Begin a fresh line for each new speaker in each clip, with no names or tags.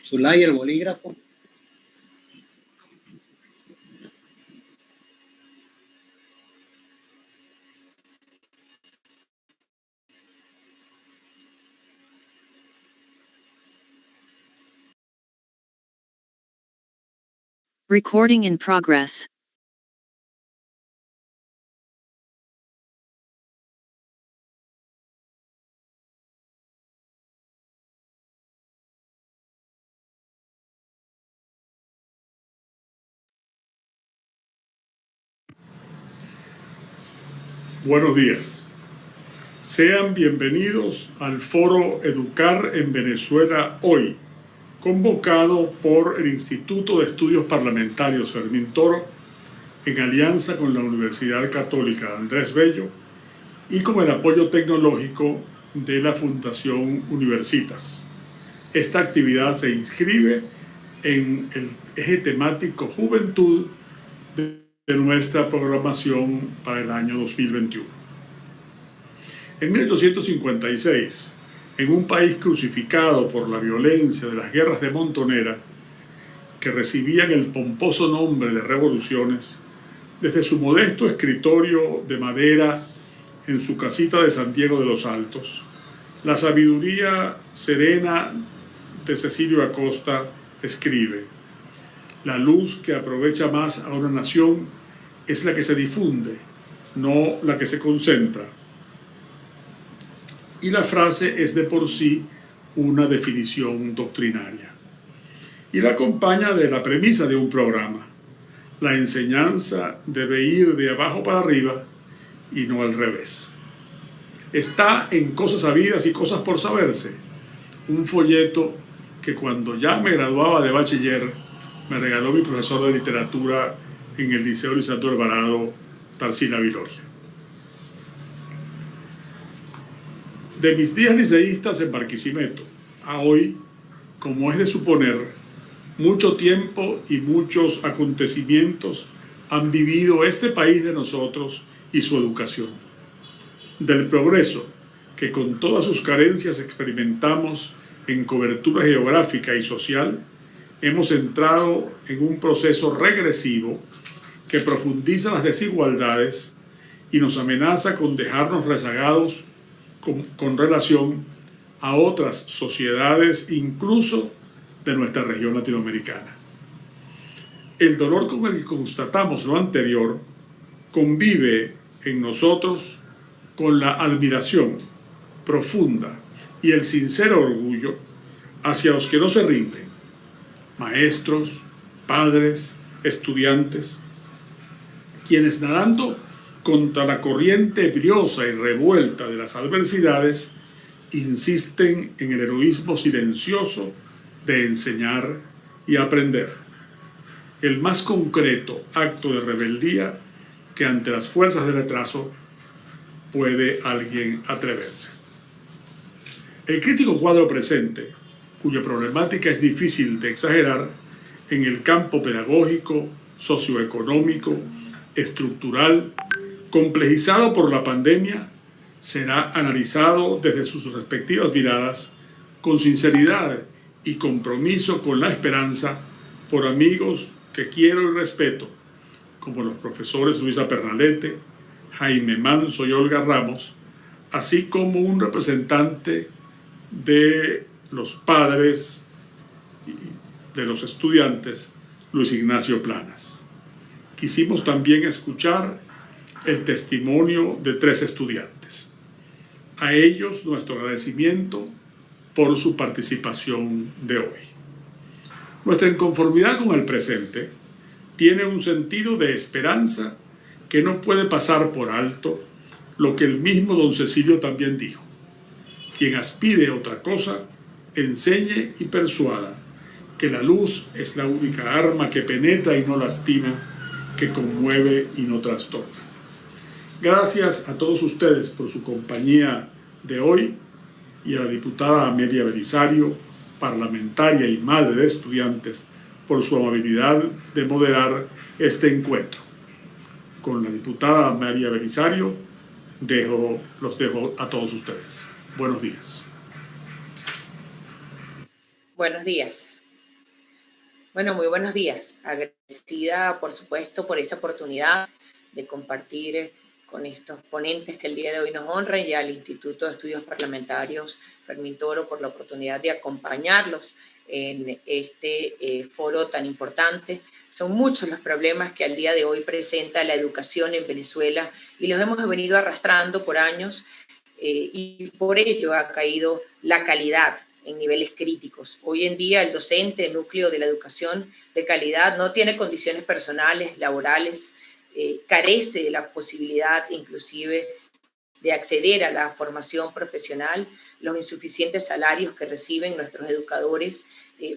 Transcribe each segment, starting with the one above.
Zulay, el bolígrafo.
Recording in progress.
Buenos días. Sean bienvenidos al Foro Educar en Venezuela Hoy, convocado por el Instituto de Estudios Parlamentarios Fermín Toro, en alianza con la Universidad Católica Andrés Bello y con el apoyo tecnológico de la Fundación Universitas. Esta actividad se inscribe en el eje temático Juventud de nuestra programación para el año 2021. En 1856, en un país crucificado por la violencia de las guerras de Montonera, que recibían el pomposo nombre de revoluciones, desde su modesto escritorio de madera en su casita de Santiago de los Altos, la sabiduría serena de Cecilio Acosta escribe: la luz que aprovecha más a una nación es la que se difunde, no la que se concentra. Y la frase es de por sí una definición doctrinaria. Y la acompaña de la premisa de un programa: la enseñanza debe ir de abajo para arriba y no al revés. Está en Cosas Sabidas y Cosas por Saberse, un folleto que cuando ya me graduaba de bachiller me regaló mi profesor de literatura en el Liceo Lisandro Alvarado, Tarsila Viloria. De mis días liceístas en Barquisimeto a hoy, como es de suponer, mucho tiempo y muchos acontecimientos han vivido este país de nosotros y su educación. Del progreso que con todas sus carencias experimentamos en cobertura geográfica y social, hemos entrado en un proceso regresivo que profundiza las desigualdades y nos amenaza con dejarnos rezagados con relación a otras sociedades, incluso de nuestra región latinoamericana. El dolor con el que constatamos lo anterior convive en nosotros con la admiración profunda y el sincero orgullo hacia los que no se rinden: maestros, padres, estudiantes, quienes nadando contra la corriente briosa y revuelta de las adversidades insisten en el heroísmo silencioso de enseñar y aprender, el más concreto acto de rebeldía que ante las fuerzas del retraso puede alguien atreverse. El crítico cuadro presente, cuya problemática es difícil de exagerar, en el campo pedagógico, socioeconómico, estructural, complejizado por la pandemia, será analizado desde sus respectivas miradas con sinceridad y compromiso con la esperanza por amigos que quiero y respeto, como los profesores Luisa Pernalete, Jaime Manso y Olga Ramos, así como un representante de los padres y de los estudiantes, Luis Ignacio Planas. Quisimos también escuchar el testimonio de 3 estudiantes. A ellos nuestro agradecimiento por su participación de hoy. Nuestra inconformidad con el presente tiene un sentido de esperanza que no puede pasar por alto lo que el mismo don Cecilio también dijo: quien aspire a otra cosa, enseñe y persuada que la luz es la única arma que penetra y no lastima, que conmueve y no trastorna. Gracias a todos ustedes por su compañía de hoy y a la diputada Amelia Belisario, parlamentaria y madre de estudiantes, por su amabilidad de moderar este encuentro. Con la diputada Amelia Belisario los dejo a todos ustedes. Buenos días.
Buenos días.
Bueno, muy buenos días. Agradecida, por supuesto, por esta oportunidad de compartir con estos ponentes que el día de hoy nos honran y al Instituto de Estudios Parlamentarios Fermín Toro por la oportunidad de acompañarlos en este foro tan importante. Son muchos los problemas que al día de hoy presenta la educación en Venezuela y los hemos venido arrastrando por años y por ello ha caído la calidad en niveles críticos. Hoy en día el docente, el núcleo de la educación de calidad, no tiene condiciones personales, laborales, carece de la posibilidad inclusive de acceder a la formación profesional. Los insuficientes salarios que reciben nuestros educadores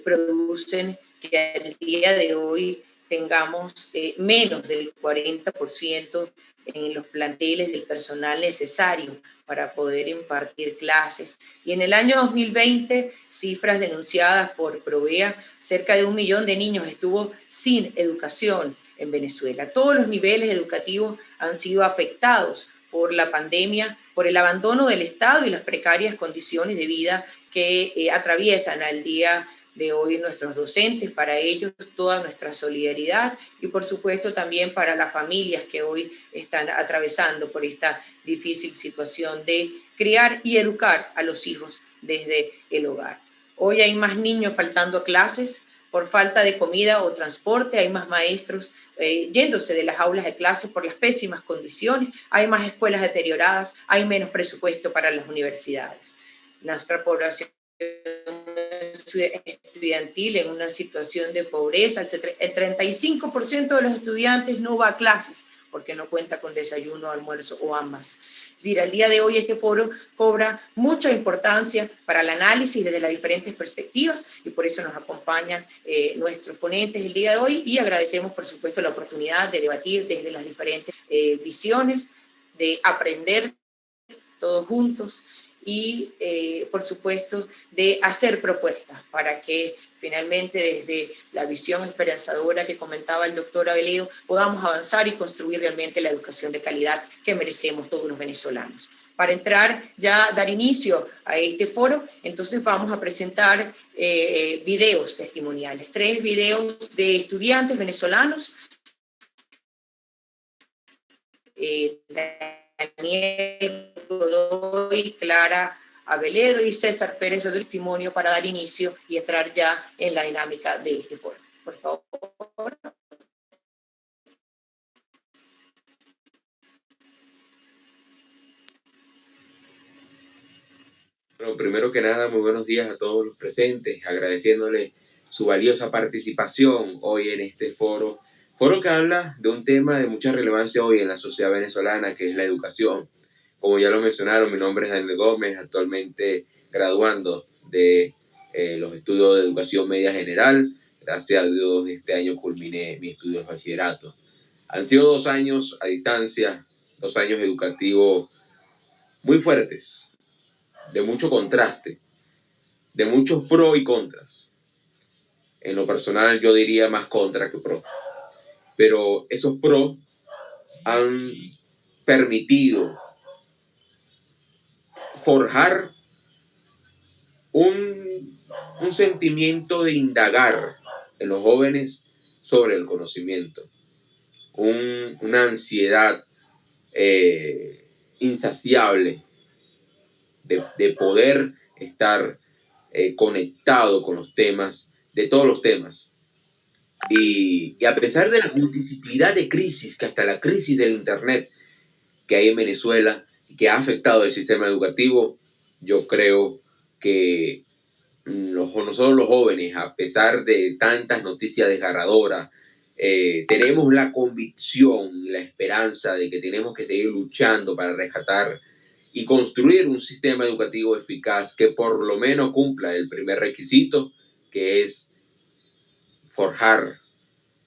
producen que al día de hoy tengamos menos del 40% en los planteles del personal necesario para poder impartir clases. Y en el año 2020, cifras denunciadas por Provea, cerca de 1 millón de niños estuvo sin educación en Venezuela. Todos los niveles educativos han sido afectados por la pandemia, por el abandono del Estado y las precarias condiciones de vida que atraviesan al día de hoy nuestros docentes. Para ellos toda nuestra solidaridad y por supuesto también para las familias que hoy están atravesando por esta difícil situación de criar y educar a los hijos desde el hogar. Hoy hay más niños faltando a clases por falta de comida o transporte, hay más maestros yéndose de las aulas de clases por las pésimas condiciones, hay más escuelas deterioradas, hay menos presupuesto para las universidades. Nuestra población estudiantil en una situación de pobreza, el 35% de los estudiantes no va a clases porque no cuenta con desayuno, almuerzo o ambas. Es decir, al día de hoy este foro cobra mucha importancia para el análisis desde las diferentes perspectivas y por eso nos acompañan nuestros ponentes el día de hoy y agradecemos por supuesto la oportunidad de debatir desde las diferentes visiones, de aprender todos juntos y, por supuesto, de hacer propuestas para que finalmente desde la visión esperanzadora que comentaba el doctor Aveledo podamos avanzar y construir realmente la educación de calidad que merecemos todos los venezolanos. Para entrar ya, dar inicio a este foro, entonces vamos a presentar videos testimoniales, 3 videos de estudiantes venezolanos. Daniel Godoy, Clara Aveledo y César Pérez Rodríguez, testimonio para dar inicio y entrar ya en la dinámica de este foro. Por favor.
Bueno, primero que nada, muy buenos días a todos los presentes, agradeciéndoles su valiosa participación hoy en este foro que habla de un tema de mucha relevancia hoy en la sociedad venezolana, que es la educación. Como ya lo mencionaron, mi nombre es Daniel Gómez, actualmente graduando de los estudios de educación media general. Gracias a Dios, este año culminé mi estudio de bachillerato. Han sido 2 años a distancia, 2 años educativos muy fuertes, de mucho contraste, de muchos pros y contras. En lo personal yo diría más contra que pro. Pero esos pros han permitido forjar un sentimiento de indagar en los jóvenes sobre el conocimiento, una ansiedad insaciable de poder estar conectado con los temas, de todos los temas. Y a pesar de la multiplicidad de crisis, que hasta la crisis del Internet que hay en Venezuela, que ha afectado el sistema educativo, yo creo que nosotros los jóvenes, a pesar de tantas noticias desgarradoras, tenemos la convicción, la esperanza de que tenemos que seguir luchando para rescatar y construir un sistema educativo eficaz que por lo menos cumpla el primer requisito, que es forjar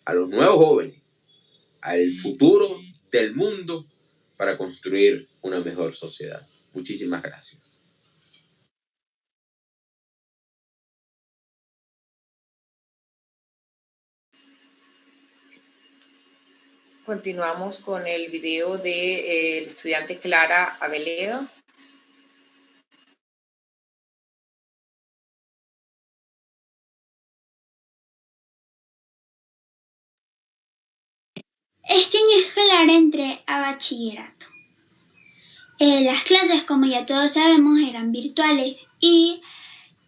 a los nuevos jóvenes, al futuro del mundo para construir una mejor sociedad. Muchísimas gracias.
Continuamos con el video del estudiante Clara Aveledo.
Este año escolar entré a bachillerato. Las clases, como ya todos sabemos, eran virtuales y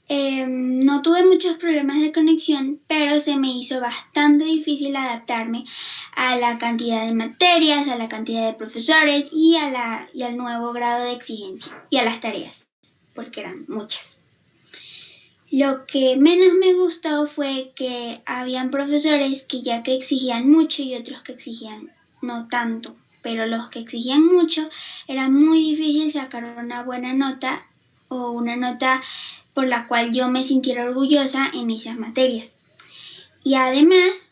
no tuve muchos problemas de conexión, pero se me hizo bastante difícil adaptarme a la cantidad de materias, a la cantidad de profesores y al nuevo grado de exigencia y a las tareas, porque eran muchas. Lo que menos me gustó fue que habían profesores que ya que exigían mucho y otros que exigían no tanto, pero los que exigían mucho era muy difícil sacar una buena nota o una nota por la cual yo me sintiera orgullosa en esas materias. Y además,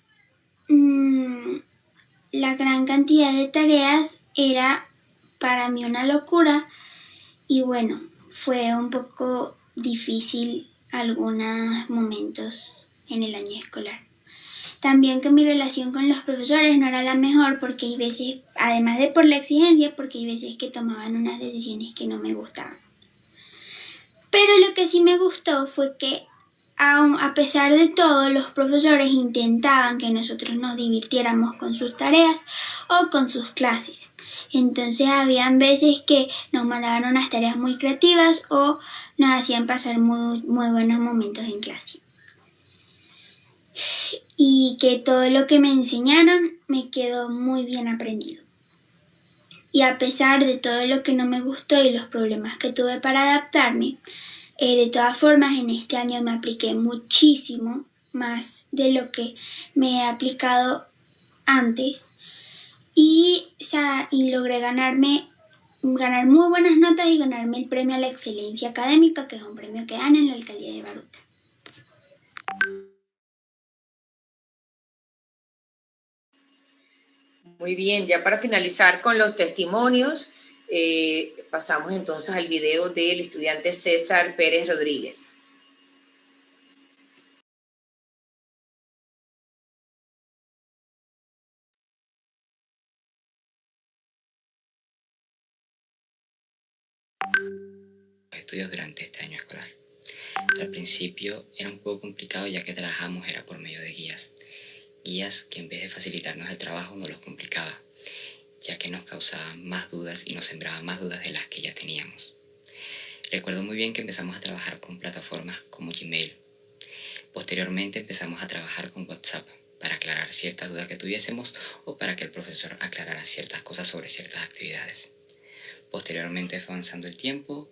la gran cantidad de tareas era para mí una locura y bueno, fue un poco difícil algunos momentos en el año escolar. También que mi relación con los profesores no era la mejor porque hay veces, además de por la exigencia, porque hay veces que tomaban unas decisiones que no me gustaban. Pero lo que sí me gustó fue que a pesar de todo, los profesores intentaban que nosotros nos divirtiéramos con sus tareas o con sus clases. Entonces habían veces que nos mandaban unas tareas muy creativas o nos hacían pasar muy buenos momentos en clase. Y que todo lo que me enseñaron me quedó muy bien aprendido. Y a pesar de todo lo que no me gustó y los problemas que tuve para adaptarme, de todas formas en este año me apliqué muchísimo más de lo que me he aplicado antes y logré ganar muy buenas notas y ganarme el premio a la excelencia académica, que es un premio que dan en la alcaldía de Baruta.
Muy bien, ya para finalizar con los testimonios, pasamos entonces al video del estudiante César Pérez Rodríguez.
Estudios durante este año escolar. Al principio era un poco complicado ya que trabajamos era por medio de guías que en vez de facilitarnos el trabajo nos los complicaba, ya que nos causaban más dudas y nos sembraban más dudas de las que ya teníamos. Recuerdo muy bien que empezamos a trabajar con plataformas como Gmail. Posteriormente empezamos a trabajar con WhatsApp para aclarar ciertas dudas que tuviésemos o para que el profesor aclarara ciertas cosas sobre ciertas actividades. Posteriormente fue avanzando el tiempo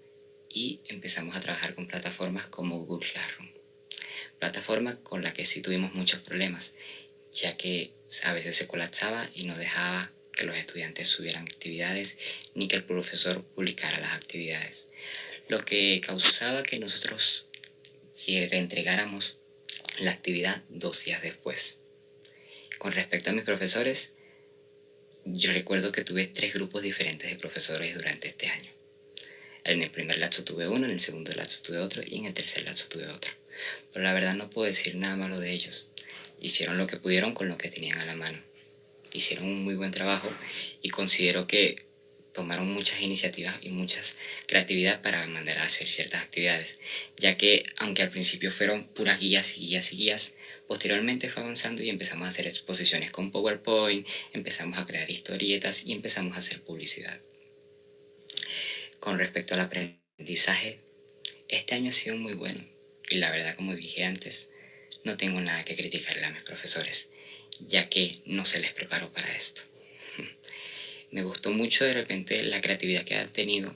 y empezamos a trabajar con plataformas como Google Classroom, plataforma con la que sí tuvimos muchos problemas, ya que a veces se colapsaba y no dejaba que los estudiantes subieran actividades ni que el profesor publicara las actividades, lo que causaba que nosotros reentregáramos la actividad 2 días después. Con respecto a mis profesores, yo recuerdo que tuve 3 grupos diferentes de profesores durante este año. En el primer lapso tuve uno, en el segundo lapso tuve otro y en el tercer lapso tuve otro. Pero la verdad no puedo decir nada malo de ellos. Hicieron lo que pudieron con lo que tenían a la mano. Hicieron un muy buen trabajo y considero que tomaron muchas iniciativas y muchas creatividad para mandar a hacer ciertas actividades, ya que aunque al principio fueron puras guías, posteriormente fue avanzando y empezamos a hacer exposiciones con PowerPoint, empezamos a crear historietas y empezamos a hacer publicidad. Con respecto al aprendizaje, este año ha sido muy bueno y la verdad, como dije antes, no tengo nada que criticarle a mis profesores, ya que no se les preparó para esto. Me gustó mucho de repente la creatividad que han tenido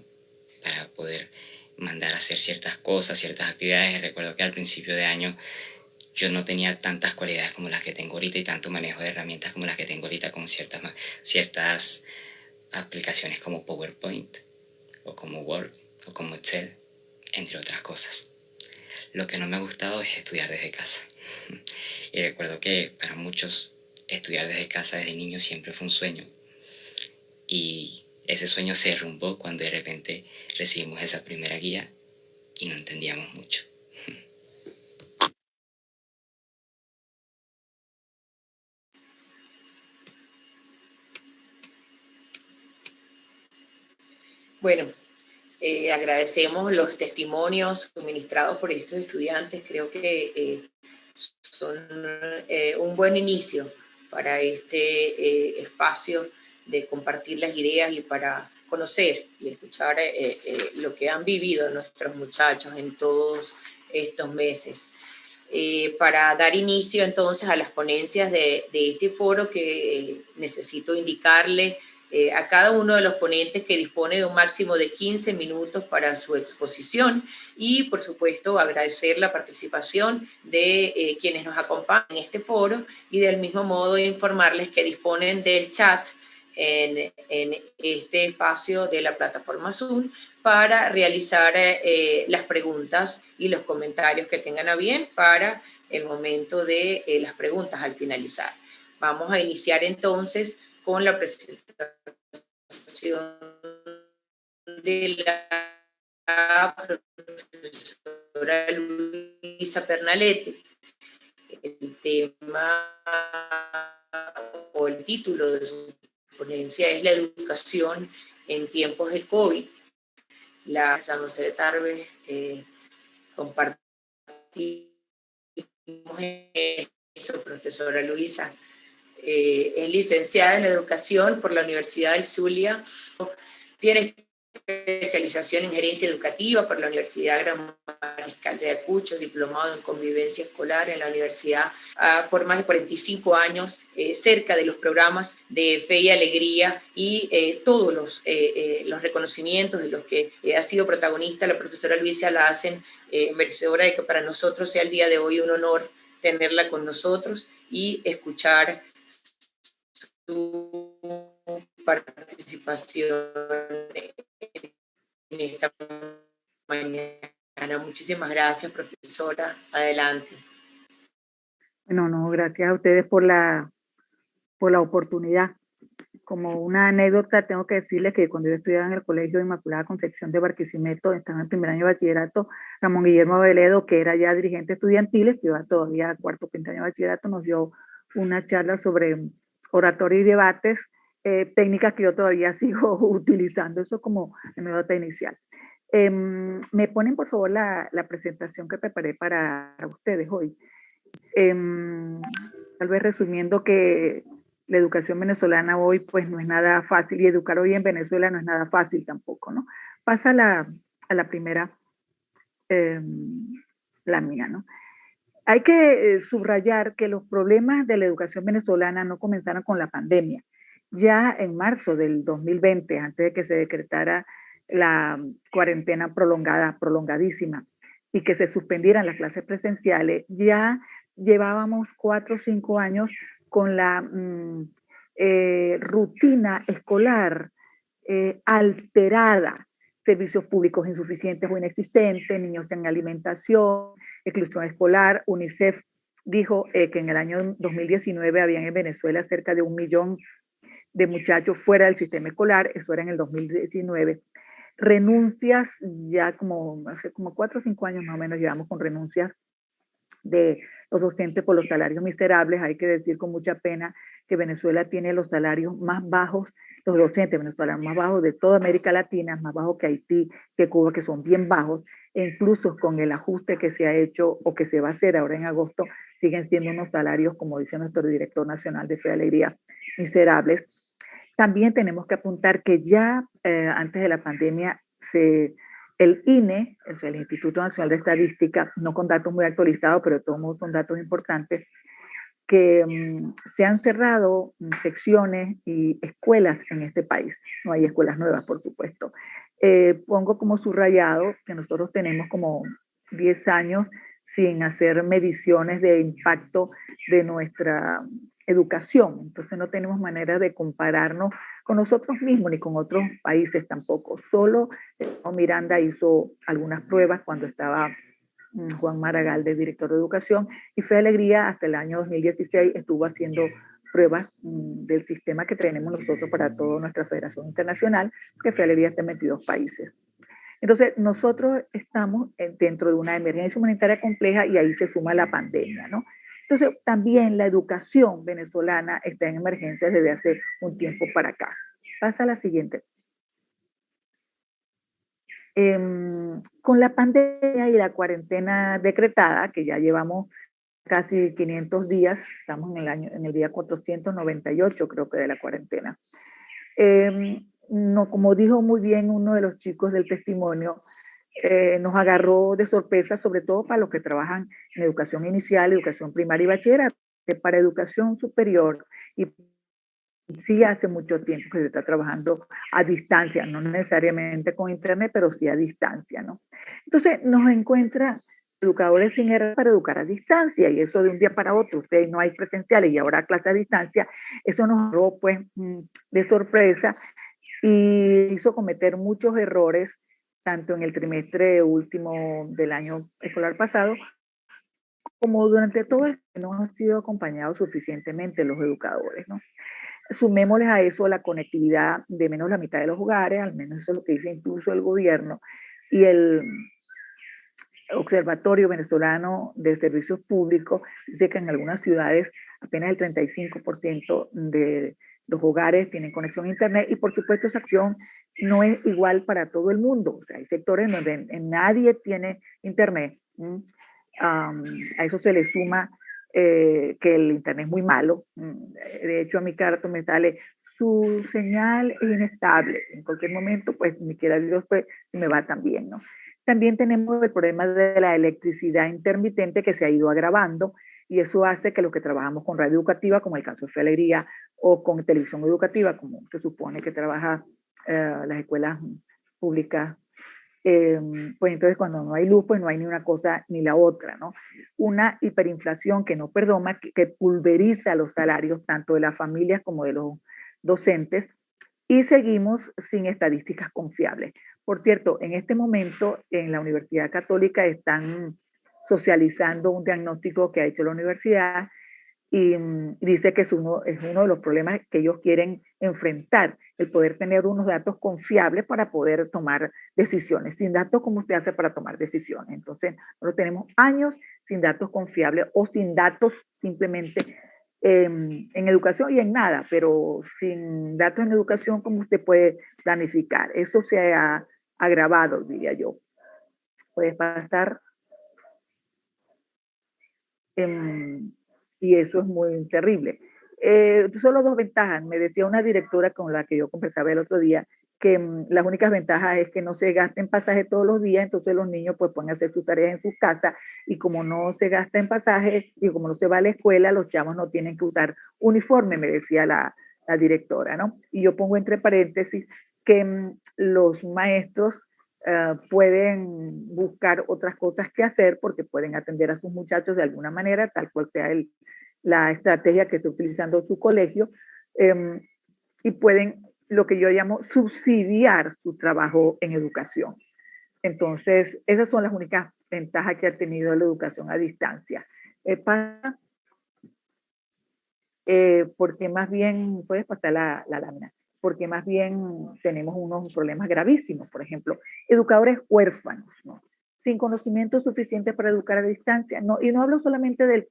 para poder mandar a hacer ciertas cosas, ciertas actividades. Recuerdo que al principio de año yo no tenía tantas cualidades como las que tengo ahorita y tanto manejo de herramientas como las que tengo ahorita con ciertas aplicaciones como PowerPoint o como Word o como Excel, entre otras cosas. Lo que no me ha gustado es estudiar desde casa. Y recuerdo que para muchos estudiar desde casa desde niño siempre fue un sueño. Y ese sueño se derrumbó cuando de repente recibimos esa primera guía y no entendíamos mucho.
Bueno, agradecemos los testimonios suministrados por estos estudiantes. Creo que son un buen inicio para este espacio de compartir las ideas y para conocer y escuchar lo que han vivido nuestros muchachos en todos estos meses. Para dar inicio entonces a las ponencias de este foro, que necesito indicarle a cada uno de los ponentes que dispone de un máximo de 15 minutos para su exposición, y por supuesto agradecer la participación de quienes nos acompañan en este foro, y del mismo modo informarles que disponen del chat en este espacio de la plataforma Zoom para realizar las preguntas y los comentarios que tengan a bien para el momento de las preguntas al finalizar. Vamos a iniciar entonces con la presentación de la profesora Luisa Pernalete. El tema o el título de su ponencia es la educación en tiempos de COVID. La San José de Tarbes compartimos eso, profesora Luisa. Es licenciada en Educación por la Universidad del Zulia, tiene especialización en Gerencia Educativa por la Universidad Gran Mariscal de Ayacucho, diplomado en Convivencia Escolar en la universidad por más de 45 años, cerca de los programas de Fe y Alegría y todos los reconocimientos de los que ha sido protagonista la profesora Luisa la hacen merecedora de que para nosotros sea el día de hoy un honor tenerla con nosotros y escuchar su participación en esta mañana. Muchísimas gracias, profesora. Adelante.
Bueno, no, gracias a ustedes por la oportunidad. Como una anécdota, tengo que decirles que cuando yo estudiaba en el Colegio de Inmaculada Concepción de Barquisimeto, estaba en primer año de bachillerato, Ramón Guillermo Veledo, que era ya dirigente estudiantil, que iba todavía a cuarto o quinto año de bachillerato, nos dio una charla sobre oratoria y debates, técnicas que yo todavía sigo utilizando, eso como anécdota inicial. Me ponen por favor la presentación que preparé para ustedes hoy. Tal vez resumiendo que la educación venezolana hoy pues no es nada fácil, y educar hoy en Venezuela no es nada fácil tampoco, ¿no? Pasa a la primera lámina, ¿no? Hay que subrayar que los problemas de la educación venezolana no comenzaron con la pandemia. Ya en marzo del 2020, antes de que se decretara la cuarentena prolongadísima, y que se suspendieran las clases presenciales, ya llevábamos 4 o 5 años con la rutina escolar alterada, servicios públicos insuficientes o inexistentes, niños sin alimentación, exclusión escolar. UNICEF dijo que en el año 2019 habían en Venezuela cerca de 1 millón de muchachos fuera del sistema escolar, eso era en el 2019. Renuncias, ya hace como 4 o 5 años más o menos llevamos con renuncias de los docentes por los salarios miserables. Hay que decir con mucha pena que Venezuela tiene los salarios más bajos, los docentes venezolanos más bajos de toda América Latina, más bajos que Haití, que Cuba, que son bien bajos, e incluso con el ajuste que se ha hecho o que se va a hacer ahora en agosto, siguen siendo unos salarios, como dice nuestro director nacional de Fe y Alegría, miserables. También tenemos que apuntar que ya antes de la pandemia el INE, o sea, el Instituto Nacional de Estadística, no con datos muy actualizados, pero de todos modos son datos importantes, que se han cerrado secciones y escuelas en este país. No hay escuelas nuevas, por supuesto. Pongo como subrayado que nosotros tenemos como 10 años sin hacer mediciones de impacto de nuestra educación. Entonces no tenemos manera de compararnos con nosotros mismos ni con otros países tampoco. Solo Miranda hizo algunas pruebas cuando estaba Juan Maragall de director de educación, y Fe y Alegría hasta el año 2016 estuvo haciendo pruebas del sistema que tenemos nosotros para toda nuestra federación internacional, que Fe y Alegría está en 22 países. Entonces, nosotros estamos dentro de una emergencia humanitaria compleja, y ahí se suma la pandemia, ¿no? Entonces, también la educación venezolana está en emergencia desde hace un tiempo para acá. Pasa a la siguiente. Con la pandemia y la cuarentena decretada, que ya llevamos casi 500 días, estamos en el día 498 creo que de la cuarentena. No, como dijo muy bien uno de los chicos del testimonio, nos agarró de sorpresa, sobre todo para los que trabajan en educación inicial, educación primaria y bachillerato, que para educación superior y sí hace mucho tiempo que se está trabajando a distancia, no necesariamente con internet, pero sí a distancia, ¿no? Entonces nos encuentra educadores sin herramientas para educar a distancia, y eso de un día para otro, ustedes no hay presenciales y ahora clase a distancia, eso nos agarró pues de sorpresa y hizo cometer muchos errores, tanto en el trimestre último del año escolar pasado, como durante todo el que no han sido acompañados suficientemente los educadores, ¿no? Sumémosles a eso la conectividad de menos la mitad de los hogares, al menos eso es lo que dice incluso el gobierno, y el Observatorio Venezolano de Servicios Públicos dice que en algunas ciudades apenas el 35% de los hogares tienen conexión a internet, y por supuesto esa acción no es igual para todo el mundo. O sea, hay sectores donde nadie tiene internet. A eso se le suma que el internet es muy malo. De hecho, a mi carta me sale: su señal es inestable. En cualquier momento, pues, ni quiera Dios, pues, me va también, ¿no? También tenemos el problema de la electricidad intermitente que se ha ido agravando, y eso hace que los que trabajamos con radio educativa, como el caso de Fe Alegría, o con televisión educativa, como se supone que trabaja las escuelas públicas, pues entonces cuando no hay luz, pues no hay ni una cosa ni la otra, ¿no? Una hiperinflación que no perdona, que pulveriza los salarios tanto de las familias como de los docentes, y seguimos sin estadísticas confiables. Por cierto, en este momento en la Universidad Católica están socializando un diagnóstico que ha hecho la universidad, y dice que es uno de los problemas que ellos quieren enfrentar, el poder tener unos datos confiables para poder tomar decisiones. Sin datos, ¿cómo usted hace para tomar decisiones? Entonces, nosotros tenemos años sin datos confiables, o sin datos simplemente en educación y en nada, pero sin datos en educación, ¿cómo usted puede planificar? Eso se ha agravado, diría yo. Puede pasar, y eso es muy terrible. Solo dos ventajas. Me decía una directora con la que yo conversaba el otro día, que las únicas ventajas es que no se gasta en pasaje todos los días, entonces los niños pues pueden hacer sus tareas en sus casas, y como no se gasta en pasaje y como no se va a la escuela, los chavos no tienen que usar uniforme, me decía la directora, ¿no? Y yo pongo entre paréntesis que los maestros pueden buscar otras cosas que hacer, porque pueden atender a sus muchachos de alguna manera, tal cual sea la estrategia que esté utilizando su colegio, y pueden, lo que yo llamo, subsidiar su trabajo en educación. Entonces, esas son las únicas ventajas que ha tenido la educación a distancia. Porque más bien, puedes pasar la lámina, porque más bien tenemos unos problemas gravísimos. Por ejemplo, educadores huérfanos, ¿no? Sin conocimiento suficiente para educar a distancia, ¿no? Y no hablo solamente del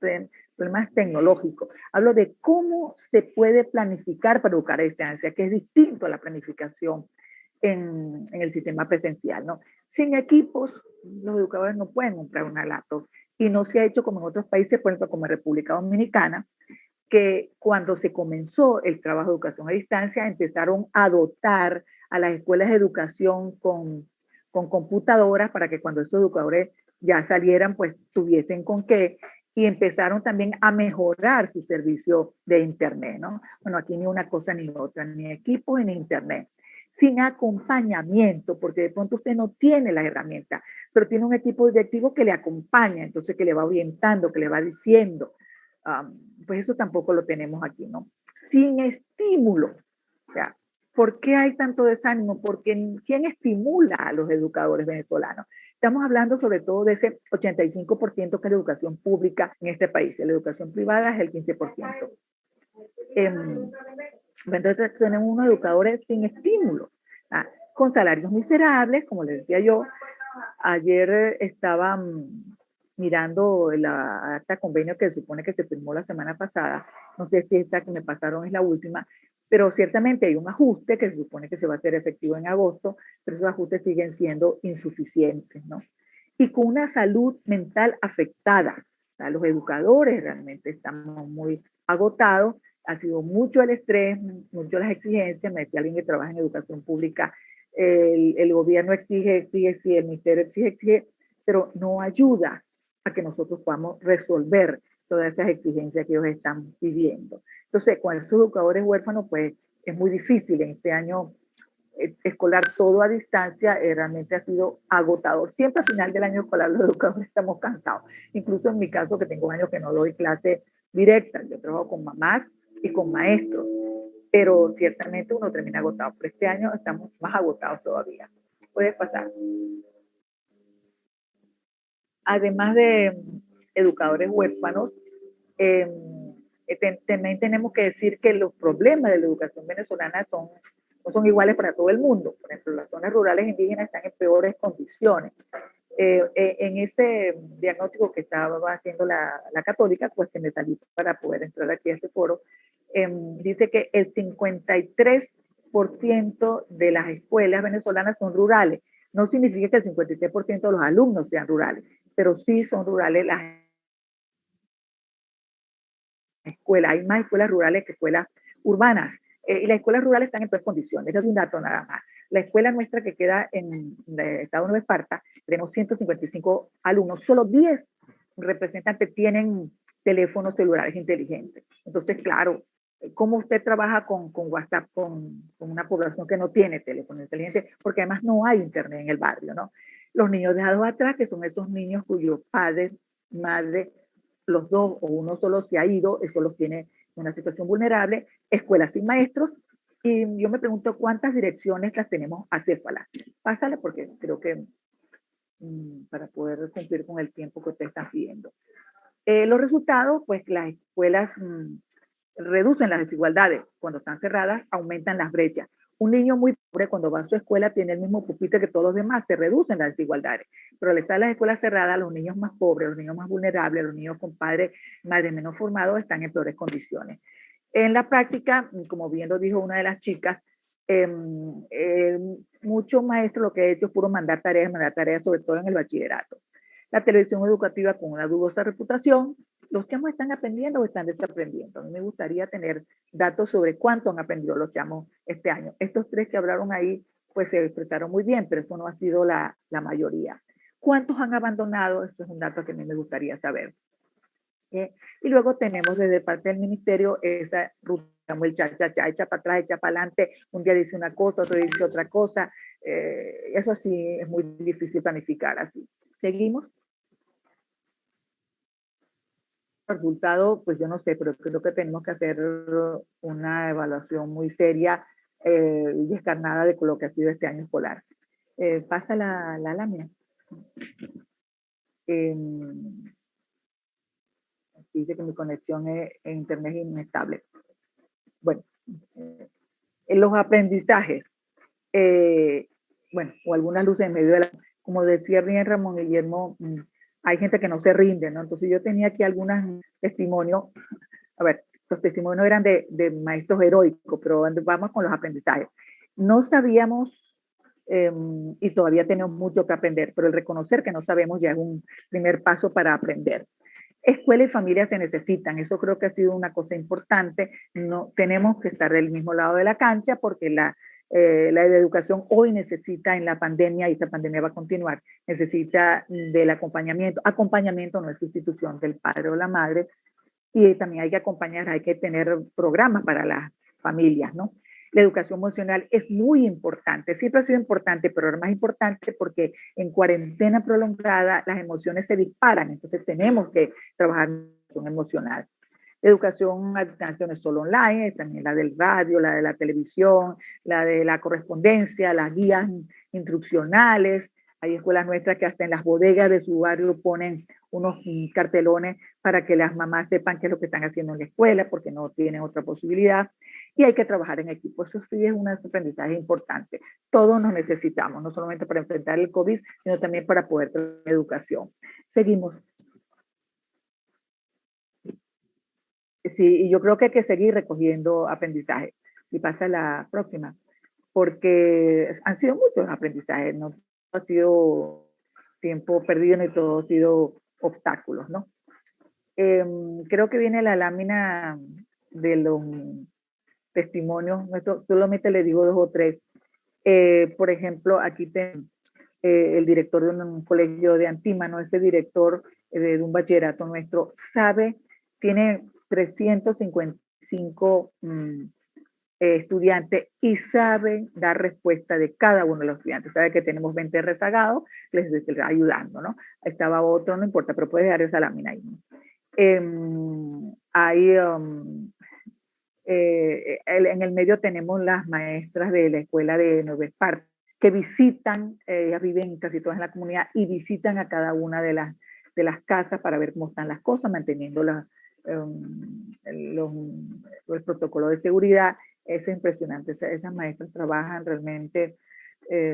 problema tecnológico, hablo de cómo se puede planificar para educar a distancia, que es distinto a la planificación en el sistema presencial, ¿no? Sin equipos, los educadores no pueden comprar una laptop, y no se ha hecho como en otros países, por ejemplo, como en República Dominicana, que cuando se comenzó el trabajo de educación a distancia, empezaron a dotar a las escuelas de educación con computadoras, para que cuando estos educadores ya salieran, pues tuviesen con qué, y empezaron también a mejorar su servicio de internet, ¿no? Bueno, aquí ni una cosa ni otra, ni equipos ni internet. Sin acompañamiento, porque de pronto usted no tiene las herramientas, pero tiene un equipo directivo que le acompaña, entonces que le va orientando, que le va diciendo. Pues eso tampoco lo tenemos aquí, ¿no? Sin estímulo. O sea, ¿por qué hay tanto desánimo? Porque ¿quién estimula a los educadores venezolanos? Estamos hablando sobre todo de ese 85% que es la educación pública en este país. La educación privada es el 15%. Entonces tenemos unos educadores sin estímulo, con salarios miserables, como les decía yo. Ayer estaba mirando la acta convenio que se supone que se firmó la semana pasada. No sé si esa que me pasaron es la última, pero ciertamente hay un ajuste que se supone que se va a hacer efectivo en agosto, pero esos ajustes siguen siendo insuficientes, ¿no? Y con una salud mental afectada. sea, los educadores realmente estamos muy agotados, ha sido mucho el estrés, mucho las exigencias. Me decía alguien que trabaja en educación pública, el gobierno exige, sí, el ministerio exige, pero no ayuda a que nosotros podamos resolver todas esas exigencias que ellos están pidiendo. Entonces, con estos educadores huérfanos, pues es muy difícil en este año escolar todo a distancia, realmente ha sido agotador. Siempre al final del año escolar los educadores estamos cansados. Incluso en mi caso, que tengo años que no doy clase directa, yo trabajo con mamás y con maestros, pero ciertamente uno termina agotado. Pero este año estamos más agotados todavía. Puede pasar. Además de educadores huérfanos, también tenemos que decir que los problemas de la educación venezolana no son iguales para todo el mundo. Por ejemplo, las zonas rurales indígenas están en peores condiciones. En ese diagnóstico que estaba haciendo la Católica, pues que me salí para poder entrar aquí a este foro, dice que el 53% de las escuelas venezolanas son rurales. No significa que el 53% de los alumnos sean rurales, pero sí son rurales las escuelas. Hay más escuelas rurales que escuelas urbanas. Y las escuelas rurales están en peores condiciones. Es un dato nada más. La escuela nuestra que queda en el estado de Nueva Esparta, tenemos 155 alumnos, solo 10 representantes tienen teléfonos celulares inteligentes. Entonces, claro, ¿cómo usted trabaja con WhatsApp con una población que no tiene teléfono inteligente? Porque además no hay internet en el barrio, ¿no? Los niños dejados atrás, que son esos niños cuyos padres, madre, los dos o uno solo se ha ido, eso los tiene en una situación vulnerable, escuelas sin maestros, y yo me pregunto cuántas direcciones las tenemos acéfalas. Pásale porque creo que para poder cumplir con el tiempo que ustedes están pidiendo. Los resultados, pues las escuelas reducen las desigualdades. Cuando están cerradas, aumentan las brechas. Un niño muy pobre cuando va a su escuela tiene el mismo pupitre que todos los demás, se reducen las desigualdades. Pero al estar las escuelas cerradas, los niños más pobres, los niños más vulnerables, los niños con padres, madres menos formados están en peores condiciones. En la práctica, como bien lo dijo una de las chicas, muchos maestros lo que he hecho es puro mandar tareas, sobre todo en el bachillerato. La televisión educativa con una dudosa reputación, los chamos están aprendiendo o están desaprendiendo. A mí me gustaría tener datos sobre cuánto han aprendido los chamos este año. Estos tres que hablaron ahí, pues se expresaron muy bien, pero eso no ha sido la mayoría. ¿Cuántos han abandonado? Esto es un dato que a mí me gustaría saber. Y luego tenemos desde parte del ministerio esa ruta, como el cha-cha-cha, echa para atrás, echa para adelante, un día dice una cosa, otro día dice otra cosa. Eso sí es muy difícil planificar así. ¿Seguimos? Resultado, pues yo no sé, pero creo que tenemos que hacer una evaluación muy seria y descarnada de lo que ha sido este año escolar. Pasa la lámina. Dice que mi conexión en internet es inestable. Bueno, en los aprendizajes, bueno, o algunas luces en medio de la, como decía bien Ramón Guillermo, hay gente que no se rinde, ¿no? Entonces yo tenía aquí algunos testimonios, a ver, los testimonios eran de maestros heroicos, pero vamos con los aprendizajes. No sabíamos y todavía tenemos mucho que aprender, pero el reconocer que no sabemos ya es un primer paso para aprender. Escuela y familia se necesitan, eso creo que ha sido una cosa importante. No tenemos que estar del mismo lado de la cancha porque la educación hoy necesita en la pandemia, y esta pandemia va a continuar, necesita del acompañamiento. Acompañamiento no es sustitución del padre o la madre, y también hay que acompañar, hay que tener programas para las familias, ¿no? La educación emocional es muy importante, siempre ha sido importante, pero ahora más importante porque en cuarentena prolongada las emociones se disparan, entonces tenemos que trabajar en educación emocional. Educación a distancia no es solo online, es también la del radio, la de la televisión, la de la correspondencia, las guías instruccionales. Hay escuelas nuestras que hasta en las bodegas de su barrio ponen unos cartelones para que las mamás sepan qué es lo que están haciendo en la escuela, porque no tienen otra posibilidad. Y hay que trabajar en equipo. Eso sí es un aprendizaje importante. Todos nos necesitamos, no solamente para enfrentar el COVID, sino también para poder tener educación. Seguimos. Sí, y yo creo que hay que seguir recogiendo aprendizaje. Y pasa la próxima, porque han sido muchos aprendizajes, no ha sido tiempo perdido ni todo ha sido obstáculos, ¿no? Creo que viene la lámina de los testimonios, solamente le digo 2 o 3. Por ejemplo, aquí tenemos el director de un colegio de Antímano, ese director de un bachillerato nuestro, tiene 355 estudiantes y sabe dar respuesta de cada uno de los estudiantes. Sabe que tenemos 20 rezagados, les está ayudando, ¿no? Estaba otro, no importa, pero puedes dejar esa lámina ahí, ¿no? En el medio tenemos las maestras de la escuela de Nueva Esparta, que visitan, ellas viven casi todas en la comunidad y visitan a cada una de las casas para ver cómo están las cosas, manteniendo el protocolo de seguridad. Es impresionante, esas maestras trabajan realmente,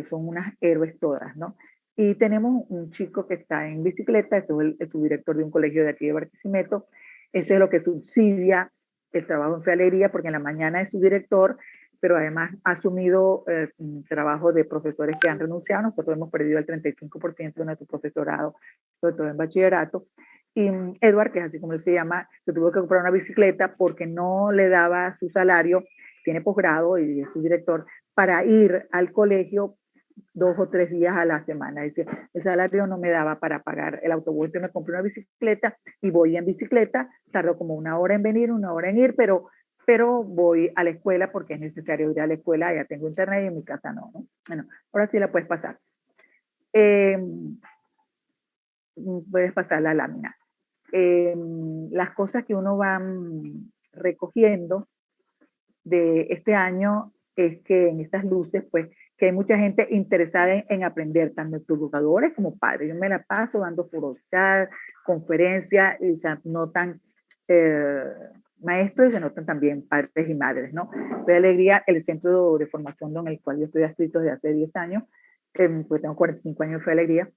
son unas héroes todas, ¿no? Y tenemos un chico que está en bicicleta, eso es el subdirector de un colegio de aquí de Barquisimeto, ese es lo que subsidia el trabajo en Fe Alegría, porque en la mañana es su director, pero además ha asumido un trabajo de profesores que han renunciado. Nosotros hemos perdido el 35% de nuestro profesorado, sobre todo en bachillerato. Y Edward, que es así como él se llama, se tuvo que comprar una bicicleta porque no le daba su salario, tiene posgrado y es su director, para ir al colegio 2 o 3 días a la semana. Es decir, el salario no me daba para pagar el autobús, entonces me compré una bicicleta y voy en bicicleta, tardo como 1 hora en venir, 1 hora en ir, pero voy a la escuela porque es necesario ir a la escuela, ya tengo internet y en mi casa no, ¿no? Bueno, ahora sí la puedes pasar. Puedes pasar la lámina. Las cosas que uno va recogiendo de este año es que en estas luces, pues, que hay mucha gente interesada en aprender, tanto educadores como padres. Yo me la paso dando chat, conferencias, y se anotan maestros y se anotan también padres y madres, ¿no? Fe Alegría, el centro de formación en el cual yo estoy adscrito desde hace 10 años, pues tengo 45 años de Fe Alegría,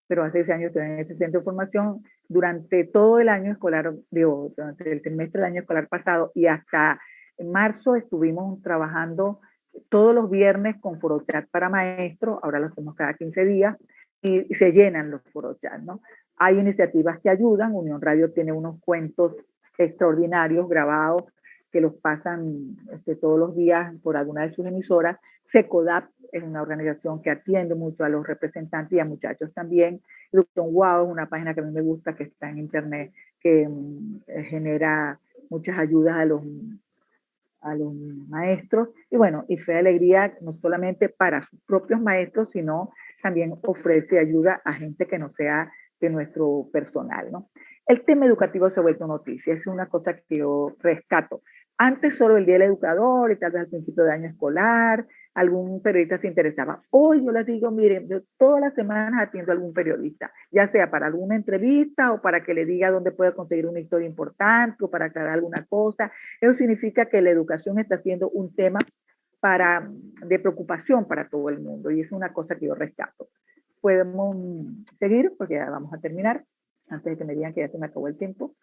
pero hace 10 años estoy en ese centro de formación. Durante todo el año escolar, durante el trimestre del año escolar pasado y hasta en marzo estuvimos trabajando todos los viernes con forochat para maestros, ahora lo hacemos cada 15 días, y se llenan los forochat, ¿no? Hay iniciativas que ayudan, Unión Radio tiene unos cuentos extraordinarios grabados que los pasan todos los días por alguna de sus emisoras. Secodap es una organización que atiende mucho a los representantes y a muchachos también. Educación Wow es una página que a mí me gusta, que está en internet, que genera muchas ayudas a los maestros. Y bueno, y Fe Alegría no solamente para sus propios maestros, sino también ofrece ayuda a gente que no sea de nuestro personal, ¿no? El tema educativo se ha vuelto noticia, es una cosa que yo rescato. Antes solo el Día del Educador y tal vez al principio de año escolar, algún periodista se interesaba. Hoy yo les digo, miren, yo todas las semanas atiendo a algún periodista, ya sea para alguna entrevista o para que le diga dónde puede conseguir una historia importante o para aclarar alguna cosa. Eso significa que la educación está siendo un tema de preocupación para todo el mundo y es una cosa que yo rescato. Podemos seguir porque ya vamos a terminar, antes de que me digan que ya se me acabó el tiempo.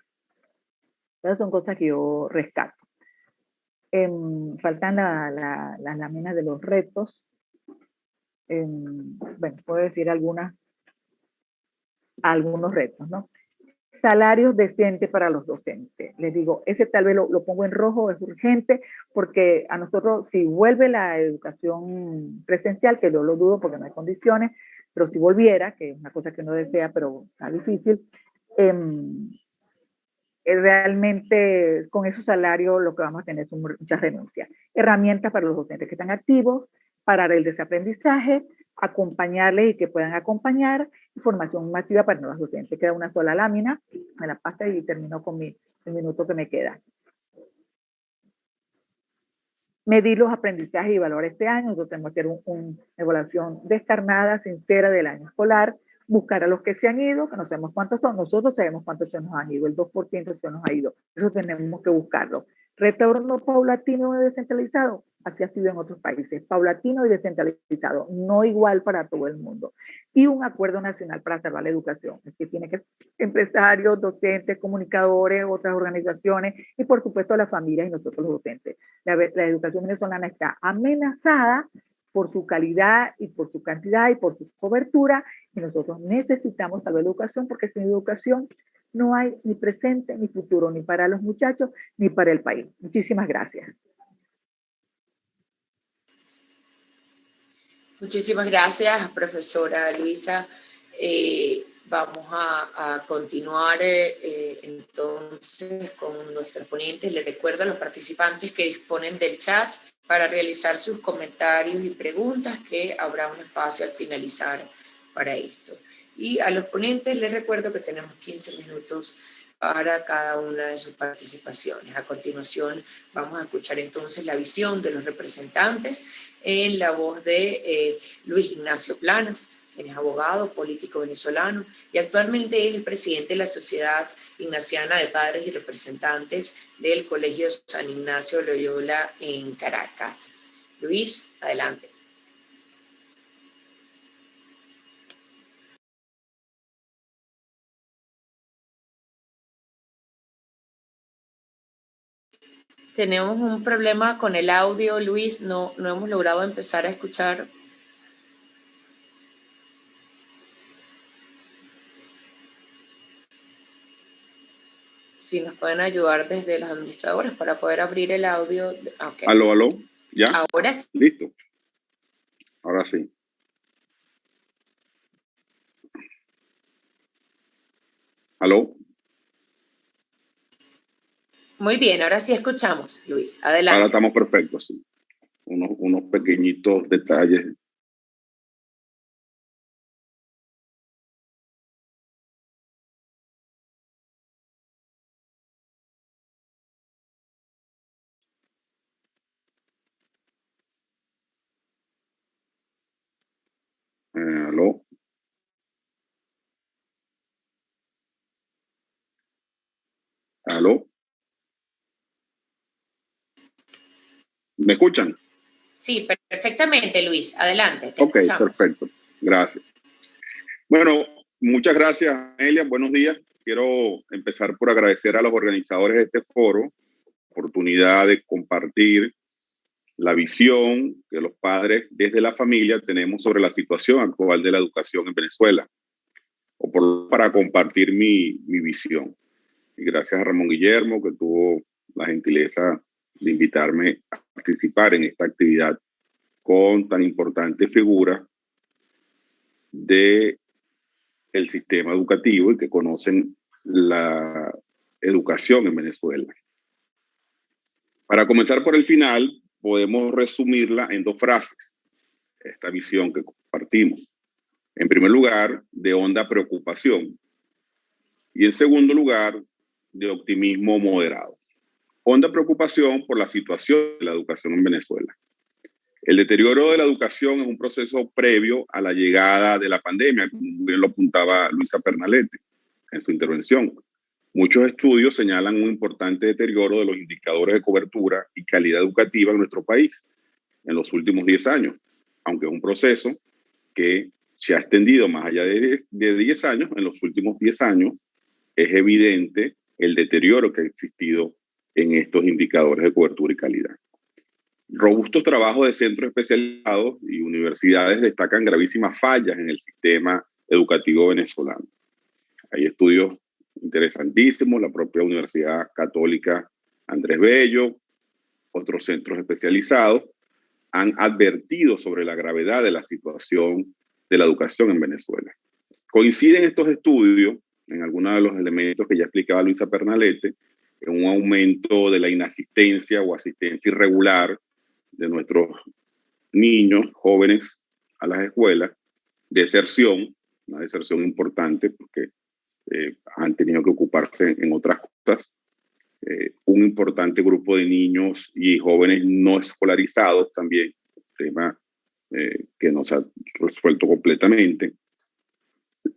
Esas son cosas que yo rescato. Faltan las láminas de los retos. Bueno, puedo decir algunos retos, ¿no? Salarios decentes para los docentes. Les digo, ese tal vez lo pongo en rojo, es urgente, porque a nosotros, si vuelve la educación presencial, que yo lo dudo porque no hay condiciones, pero si volviera, que es una cosa que uno desea, pero está difícil, realmente con esos salarios lo que vamos a tener son muchas renuncias. Herramientas para los docentes que están activos, parar el desaprendizaje, acompañarles y que puedan acompañar, información masiva para nuevos docentes. Queda una sola lámina, me la pasa y termino con el minuto que me queda. Medir los aprendizajes y evaluar este año. Nosotros tenemos que hacer una evaluación descarnada, sincera del año escolar, buscar a los que se han ido, que no sabemos cuántos son, nosotros sabemos cuántos se nos han ido, el 2% se nos ha ido, eso tenemos que buscarlo. Retorno paulatino y descentralizado, así ha sido en otros países, paulatino y descentralizado, no igual para todo el mundo. Y un acuerdo nacional para salvar la educación, es que tiene que ser empresarios, docentes, comunicadores, otras organizaciones y por supuesto las familias y nosotros los docentes. La educación venezolana está amenazada por su calidad y por su cantidad y por su cobertura, y nosotros necesitamos salvar la educación, porque sin educación no hay ni presente ni futuro, ni para los muchachos ni para el país. Muchísimas gracias.
Muchísimas gracias, profesora Luisa. Vamos a continuar entonces con nuestros ponentes. Les recuerdo a los participantes que disponen del chat para realizar sus comentarios y preguntas, que habrá un espacio al finalizar para esto. Y a los ponentes les recuerdo que tenemos 15 minutos para cada una de sus participaciones. A continuación vamos a escuchar entonces la visión de los representantes en la voz de Luis Ignacio Planas, quien es abogado, político venezolano y actualmente es el presidente de la Sociedad Ignaciana de Padres y Representantes del Colegio San Ignacio Loyola en Caracas. Luis, adelante. Tenemos un problema con el audio, Luis, no hemos logrado empezar a escuchar. Si nos pueden ayudar desde los administradores para poder abrir el audio. Okay.
Aló, ¿ya?
Ahora sí.
Listo. Ahora sí. Aló.
Muy bien, ahora sí escuchamos, Luis. Adelante.
Ahora estamos perfectos, sí. Unos pequeñitos detalles. Aló. Aló. ¿Me escuchan?
Sí, perfectamente, Luis. Adelante.
Ok, perfecto. Gracias. Bueno, muchas gracias, Amelia. Buenos días. Quiero empezar por agradecer a los organizadores de este foro la oportunidad de compartir la visión que los padres desde la familia tenemos sobre la situación actual de la educación en Venezuela, para compartir mi visión. Y gracias a Ramón Guillermo, que tuvo la gentileza de invitarme a participar en esta actividad con tan importante figura del sistema educativo y que conocen la educación en Venezuela. Para comenzar por el final, podemos resumirla en dos frases, esta visión que compartimos. En primer lugar, de honda preocupación, y en segundo lugar, de optimismo moderado. Honda preocupación por la situación de la educación en Venezuela. El deterioro de la educación es un proceso previo a la llegada de la pandemia, como bien lo apuntaba Luisa Pernalete en su intervención. Muchos estudios señalan un importante deterioro de los indicadores de cobertura y calidad educativa en nuestro país en los últimos 10 años, aunque es un proceso que se ha extendido más allá de 10 años. En los últimos 10 años es evidente el deterioro que ha existido en estos indicadores de cobertura y calidad. Robustos trabajos de centros especializados y universidades destacan gravísimas fallas en el sistema educativo venezolano. Hay estudios interesantísimos, la propia Universidad Católica Andrés Bello, otros centros especializados, han advertido sobre la gravedad de la situación de la educación en Venezuela. Coinciden estos estudios en algunos de los elementos que ya explicaba Luisa Pernalete, en un aumento de la inasistencia o asistencia irregular de nuestros niños, jóvenes a las escuelas, deserción, una deserción importante porque han tenido que ocuparse en otras cosas, un importante grupo de niños y jóvenes no escolarizados también, tema que no se ha resuelto completamente,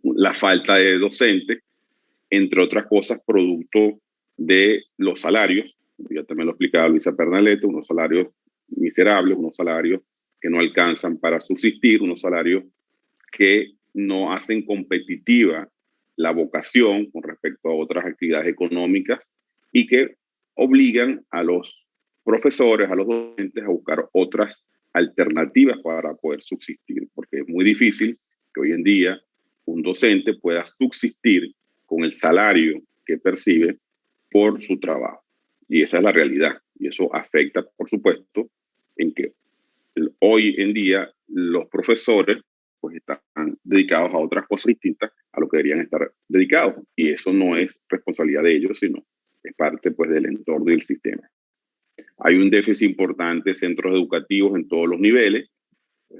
la falta de docentes, entre otras cosas, producto de los salarios, ya también lo explicaba Luisa Pernalete, unos salarios miserables, unos salarios que no alcanzan para subsistir, unos salarios que no hacen competitiva la vocación con respecto a otras actividades económicas y que obligan a los profesores, a los docentes a buscar otras alternativas para poder subsistir, porque es muy difícil que hoy en día un docente pueda subsistir con el salario que percibe por su trabajo. Y esa es la realidad. Y eso afecta, por supuesto, en que hoy en día los profesores pues están dedicados a otras cosas distintas a lo que deberían estar dedicados. Y eso no es responsabilidad de ellos, sino es parte pues del entorno y del sistema. Hay un déficit importante de centros educativos en todos los niveles.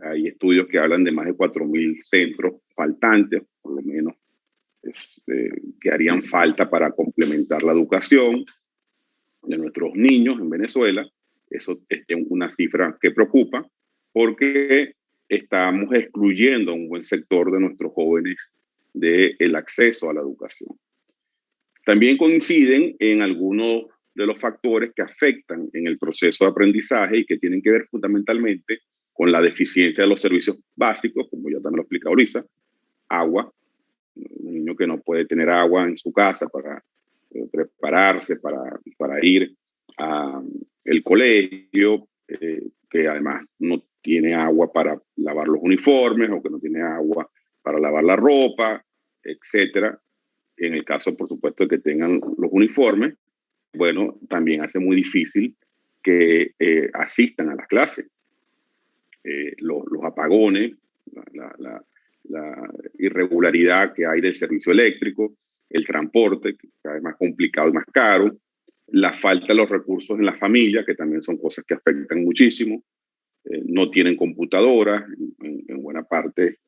Hay estudios que hablan de más de 4.000 centros faltantes, por lo menos, que harían falta para complementar la educación de nuestros niños en Venezuela. Eso es una cifra que preocupa porque estamos excluyendo a un buen sector de nuestros jóvenes del acceso a la educación. También coinciden en algunos de los factores que afectan en el proceso de aprendizaje y que tienen que ver fundamentalmente con la deficiencia de los servicios básicos, como ya también lo explica Luisa. Agua, un niño que no puede tener agua en su casa para prepararse, para ir al colegio, que además no tiene agua para lavar los uniformes o que no tiene agua para lavar la ropa, etcétera. En el caso, por supuesto, de que tengan los uniformes, bueno, también hace muy difícil que asistan a las clases. Los apagones, la irregularidad que hay del servicio eléctrico, el transporte, que cada vez más complicado y más caro, la falta de los recursos en la familia, que también son cosas que afectan muchísimo, no tienen computadoras, en buena parte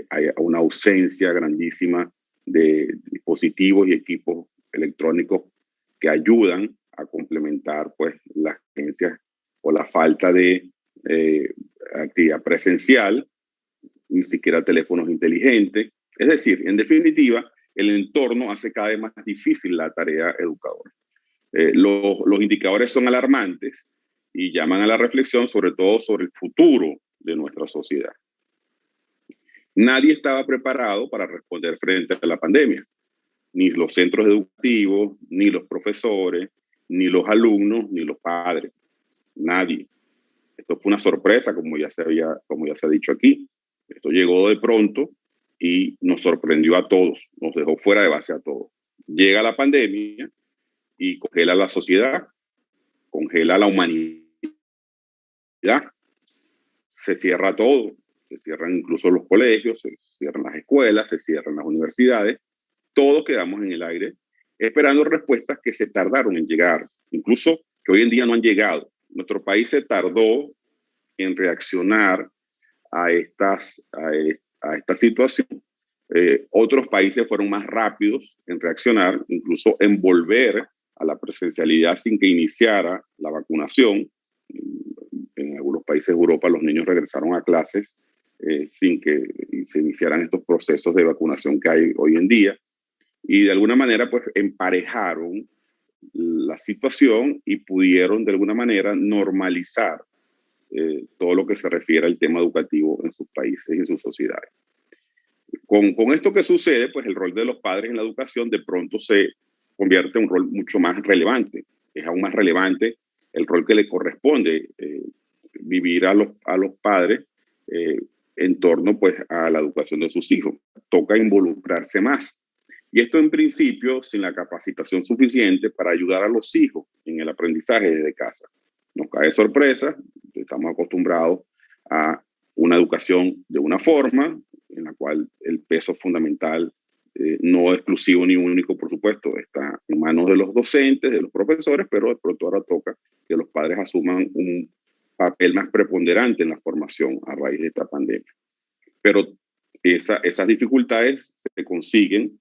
hay una ausencia grandísima de dispositivos y equipos electrónicos que ayudan a complementar pues las carencias o la falta de actividad presencial, ni siquiera teléfonos inteligentes. Es decir, en definitiva, el entorno hace cada vez más difícil la tarea educadora. Los indicadores son alarmantes y llaman a la reflexión sobre todo sobre el futuro de nuestra sociedad. Nadie estaba preparado para responder frente a la pandemia. Ni los centros educativos, ni los profesores, ni los alumnos, ni los padres. Nadie. Esto fue una sorpresa, como ya se ha dicho aquí. Esto llegó de pronto y nos sorprendió a todos, nos dejó fuera de base a todos. Llega la pandemia y congela la sociedad, congela la humanidad. Se cierra todo, se cierran incluso los colegios, se cierran las escuelas, se cierran las universidades. Todos quedamos en el aire esperando respuestas que se tardaron en llegar, incluso que hoy en día no han llegado. Nuestro país se tardó en reaccionar a esta situación. Otros países fueron más rápidos en reaccionar, incluso en volver a la presencialidad sin que iniciara la vacunación. En algunos países de Europa los niños regresaron a clases sin que se iniciaran estos procesos de vacunación que hay hoy en día. Y de alguna manera pues emparejaron la situación y pudieron de alguna manera normalizar todo lo que se refiere al tema educativo en sus países y en sus sociedades. Con esto que sucede, pues el rol de los padres en la educación de pronto se convierte en un rol mucho más relevante. Es aún más relevante el rol que le corresponde vivir a los padres en torno pues a la educación de sus hijos. Toca involucrarse más. Y esto en principio sin la capacitación suficiente para ayudar a los hijos en el aprendizaje desde casa. Nos cae sorpresa, estamos acostumbrados a una educación de una forma en la cual el peso fundamental, no exclusivo ni único, por supuesto, está en manos de los docentes, de los profesores, pero de pronto ahora toca que los padres asuman un papel más preponderante en la formación a raíz de esta pandemia. Pero esas dificultades se consiguen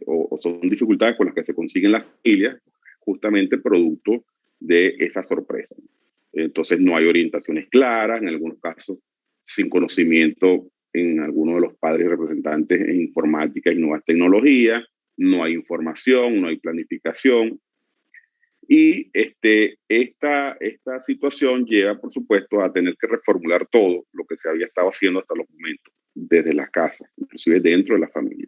o son dificultades con las que se consiguen las familias justamente producto de esa sorpresa. Entonces no hay orientaciones claras, en algunos casos sin conocimiento en algunos de los padres representantes en informática y nuevas tecnologías, no hay información, no hay planificación. Y esta situación lleva, por supuesto, a tener que reformular todo lo que se había estado haciendo hasta los momentos, desde las casas, inclusive dentro de la familia.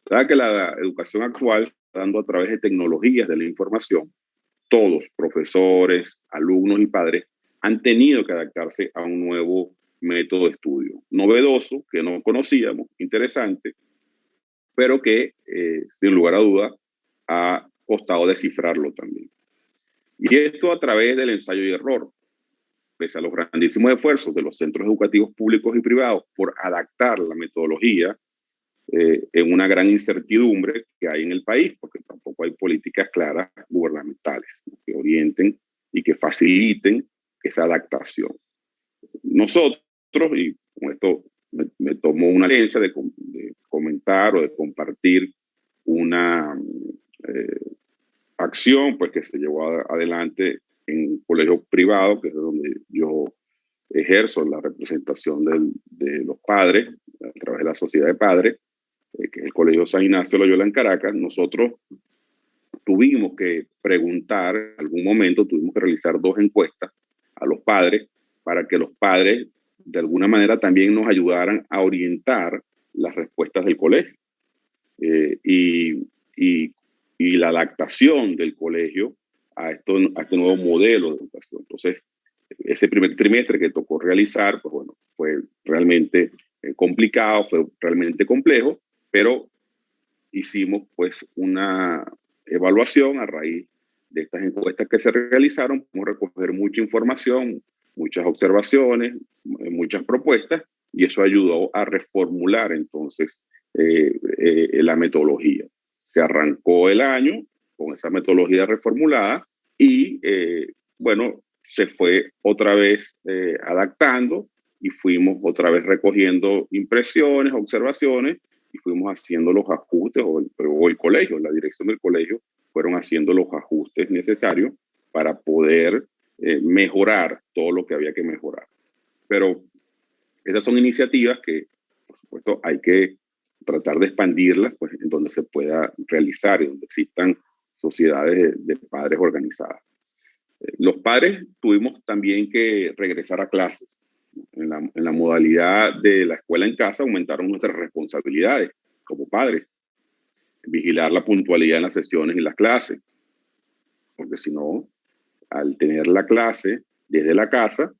Dada que la educación actual está dando a través de tecnologías de la información, todos, profesores, alumnos y padres, han tenido que adaptarse a un nuevo método de estudio, novedoso, que no conocíamos, interesante, pero que, sin lugar a duda, ha costado descifrarlo también. Y esto a través del ensayo y error, pese a los grandísimos esfuerzos de los centros educativos públicos y privados por adaptar la metodología en una gran incertidumbre que hay en el país, porque tampoco hay políticas claras gubernamentales que orienten y que faciliten esa adaptación. Nosotros, y con esto me tomo una licencia de comentar o de compartir una acción pues, que se llevó adelante en un colegio privado, que es donde yo ejerzo la representación de los padres, a través de la sociedad de padres, que es el Colegio San Ignacio Loyola en Caracas. Nosotros tuvimos que preguntar, en algún momento tuvimos que realizar 2 encuestas a los padres para que los padres de alguna manera también nos ayudaran a orientar las respuestas del colegio y la adaptación del colegio a este nuevo modelo de educación. Entonces, ese primer trimestre que tocó realizar, pues bueno, fue realmente complicado, fue realmente complejo, pero hicimos pues una evaluación a raíz de estas encuestas que se realizaron. Pudimos recoger mucha información, muchas observaciones, muchas propuestas, y eso ayudó a reformular entonces la metodología. Se arrancó el año con esa metodología reformulada y bueno, se fue otra vez adaptando y fuimos otra vez recogiendo impresiones, observaciones, y fuimos haciendo los ajustes, o el colegio, la dirección del colegio, fueron haciendo los ajustes necesarios para poder mejorar todo lo que había que mejorar. Pero esas son iniciativas que, por supuesto, hay que tratar de expandirlas pues, en donde se pueda realizar y donde existan sociedades de padres organizadas. Los padres tuvimos también que regresar a clases. En la modalidad de la escuela en casa aumentaron nuestras responsabilidades como padres. Vigilar la puntualidad en las sesiones y las clases. Porque si no, al tener la clase desde la casa,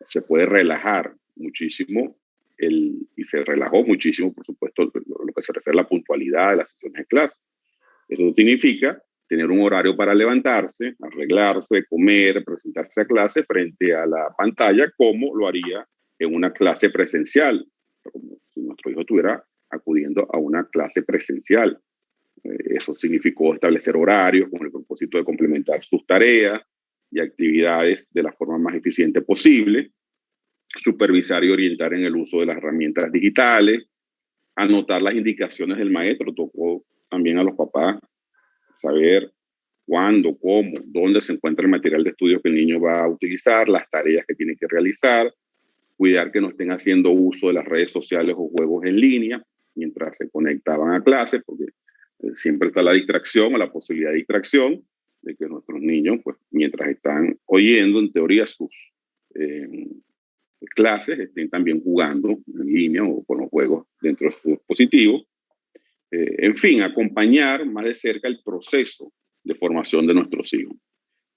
se puede relajar muchísimo y se relajó muchísimo, por supuesto, lo que se refiere a la puntualidad de las sesiones de clase. Eso significa tener un horario para levantarse, arreglarse, comer, presentarse a clase frente a la pantalla, como lo haría en una clase presencial, como si nuestro hijo estuviera acudiendo a una clase presencial. Eso significó establecer horarios con el propósito de complementar sus tareas y actividades de la forma más eficiente posible, supervisar y orientar en el uso de las herramientas digitales, anotar las indicaciones del maestro. Tocó también a los papás saber cuándo, cómo, dónde se encuentra el material de estudio que el niño va a utilizar, las tareas que tiene que realizar, cuidar que no estén haciendo uso de las redes sociales o juegos en línea mientras se conectaban a clases, porque siempre está la distracción o la posibilidad de distracción de que nuestros niños, pues, mientras están oyendo en teoría sus clases, estén también jugando en línea o con los juegos dentro de su dispositivo. En fin, acompañar más de cerca el proceso de formación de nuestros hijos.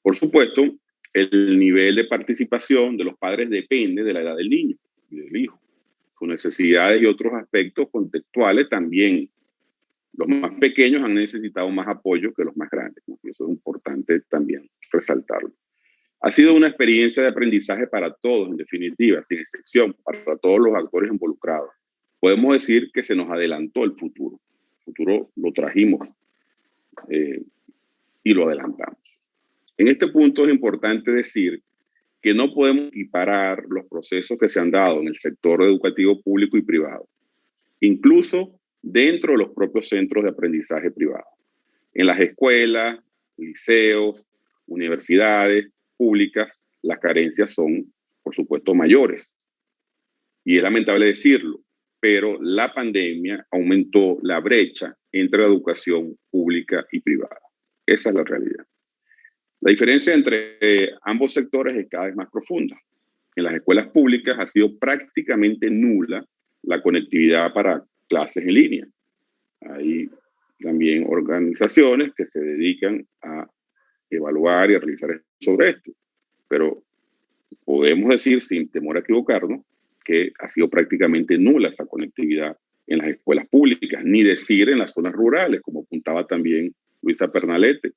Por supuesto, el nivel de participación de los padres depende de la edad del niño y del hijo. Sus necesidades y otros aspectos contextuales también. Los más pequeños han necesitado más apoyo que los más grandes, ¿no? Y eso es importante también resaltarlo. Ha sido una experiencia de aprendizaje para todos, en definitiva, sin excepción, para todos los actores involucrados. Podemos decir que se nos adelantó el futuro. El futuro lo trajimos y lo adelantamos. En este punto es importante decir que no podemos equiparar los procesos que se han dado en el sector educativo público y privado, incluso dentro de los propios centros de aprendizaje privado. En las escuelas, liceos, universidades públicas, las carencias son, por supuesto, mayores. Y es lamentable decirlo, pero la pandemia aumentó la brecha entre la educación pública y privada. Esa es la realidad. La diferencia entre ambos sectores es cada vez más profunda. En las escuelas públicas ha sido prácticamente nula la conectividad para clases en línea. Hay también organizaciones que se dedican a evaluar y a realizar sobre esto, pero podemos decir, sin temor a equivocarnos, que ha sido prácticamente nula esa conectividad en las escuelas públicas, ni decir en las zonas rurales, como apuntaba también Luisa Pernalete.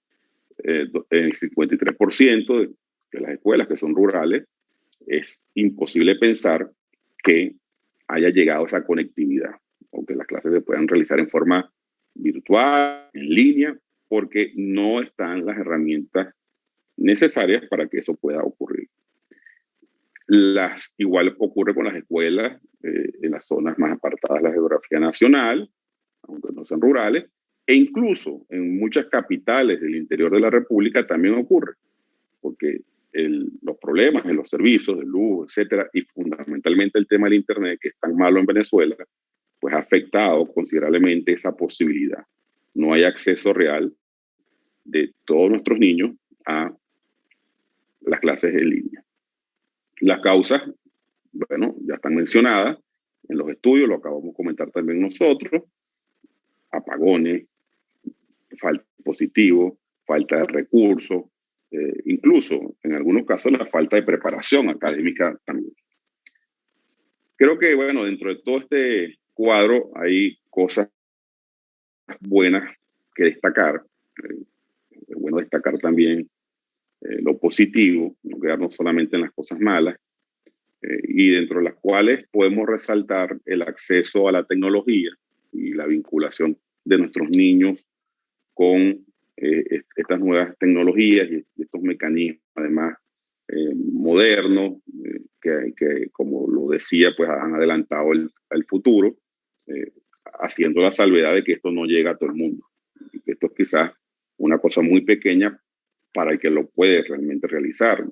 El 53% de las escuelas que son rurales, es imposible pensar que haya llegado esa conectividad, o que las clases se puedan realizar en forma virtual, en línea, porque no están las herramientas necesarias para que eso pueda ocurrir. Igual ocurre con las escuelas en las zonas más apartadas de la geografía nacional, aunque no sean rurales, e incluso en muchas capitales del interior de la República también ocurre, porque los problemas en los servicios de luz, etcétera, y fundamentalmente el tema del Internet, que es tan malo en Venezuela, pues ha afectado considerablemente esa posibilidad. No hay acceso real de todos nuestros niños a las clases en línea. Las causas, bueno, ya están mencionadas en los estudios, lo acabamos de comentar también nosotros: apagones, falta de dispositivos, falta de recursos, incluso en algunos casos la falta de preparación académica también. Creo que, bueno, dentro de todo este cuadro hay cosas buenas que destacar. Es bueno destacar también lo positivo, no quedarnos solamente en las cosas malas, y dentro de las cuales podemos resaltar el acceso a la tecnología y la vinculación de nuestros niños con estas nuevas tecnologías y estos mecanismos, además, modernos, que, como lo decía, pues han adelantado el futuro, haciendo la salvedad de que esto no llega a todo el mundo. Esto es quizás una cosa muy pequeña para el que lo puede realmente realizar.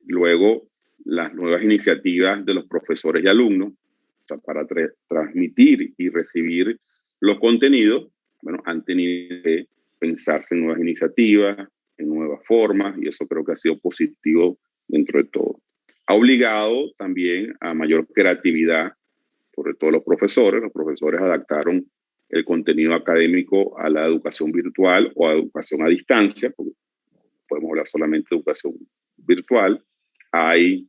Luego, las nuevas iniciativas de los profesores y alumnos, o sea, para transmitir y recibir los contenidos, bueno, han tenido que pensarse en nuevas iniciativas, en nuevas formas, y eso creo que ha sido positivo dentro de todo. Ha obligado también a mayor creatividad, sobre todo los profesores. Los profesores adaptaron el contenido académico a la educación virtual o a educación a distancia, porque podemos hablar solamente de educación virtual. Hay,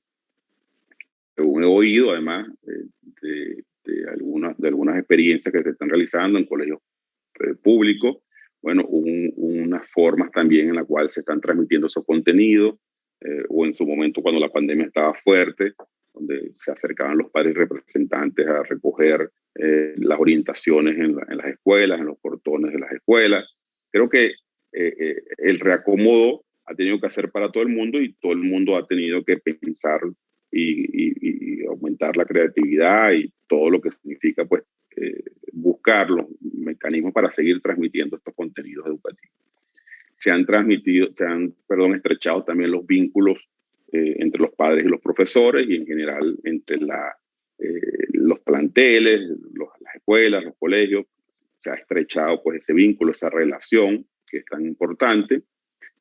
según he oído, además, de algunas experiencias que se están realizando en colegios públicos, bueno, unas formas también en las cuales se están transmitiendo esos contenidos, o en su momento cuando la pandemia estaba fuerte, donde se acercaban los padres representantes a recoger las orientaciones en las escuelas, en los portones de las escuelas. Creo que el reacomodo ha tenido que hacer para todo el mundo, y todo el mundo ha tenido que pensar y aumentar la creatividad y todo lo que significa, pues, buscar los mecanismos para seguir transmitiendo estos contenidos educativos. Se han estrechado también los vínculos entre los padres y los profesores, y en general entre los planteles, las escuelas, los colegios. Se ha estrechado, pues, ese vínculo, esa relación que es tan importante.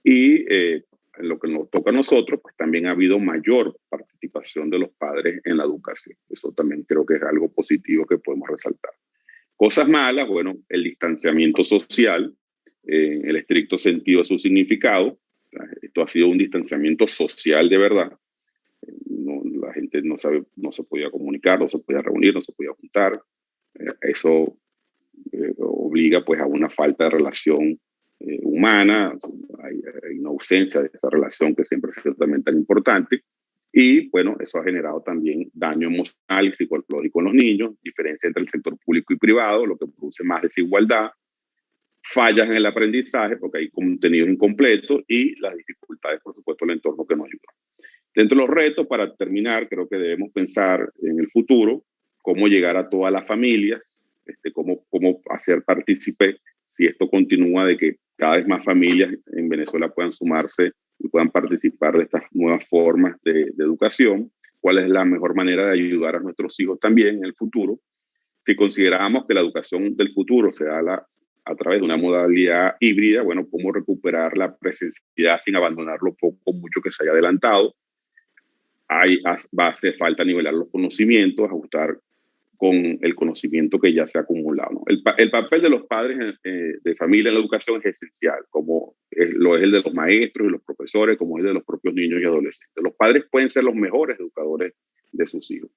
Y en lo que nos toca a nosotros, pues también ha habido mayor participación de los padres en la educación. Eso también creo que es algo positivo que podemos resaltar. Cosas malas, bueno, el distanciamiento social, en el estricto sentido de su significado. Esto ha sido un distanciamiento social de verdad. La gente no se podía comunicar, no se podía reunir, no se podía juntar. Eso obliga, pues, a una falta de relación humana. Hay una ausencia de esa relación que siempre ha sido también tan importante. Y bueno, eso ha generado también daño emocional y psicológico en los niños, diferencia entre el sector público y privado, lo que produce más desigualdad, fallas en el aprendizaje porque hay contenidos incompletos, y las dificultades, por supuesto, del entorno que nos ayuda. Dentro de los retos, para terminar, creo que debemos pensar en el futuro, cómo llegar a todas las familias, cómo hacer partícipe, si esto continúa, de que cada vez más familias en Venezuela puedan sumarse y puedan participar de estas nuevas formas de educación. ¿Cuál es la mejor manera de ayudar a nuestros hijos también en el futuro? Si consideramos que la educación del futuro se da a través de una modalidad híbrida, bueno, cómo recuperar la presencialidad sin abandonar lo poco mucho que se haya adelantado. Va a hacer falta nivelar los conocimientos, ajustar con el conocimiento que ya se ha acumulado, ¿no? El papel de los padres de familia en la educación es esencial, como lo es el de los maestros y los profesores, como es el de los propios niños y adolescentes. Los padres pueden ser los mejores educadores de sus hijos.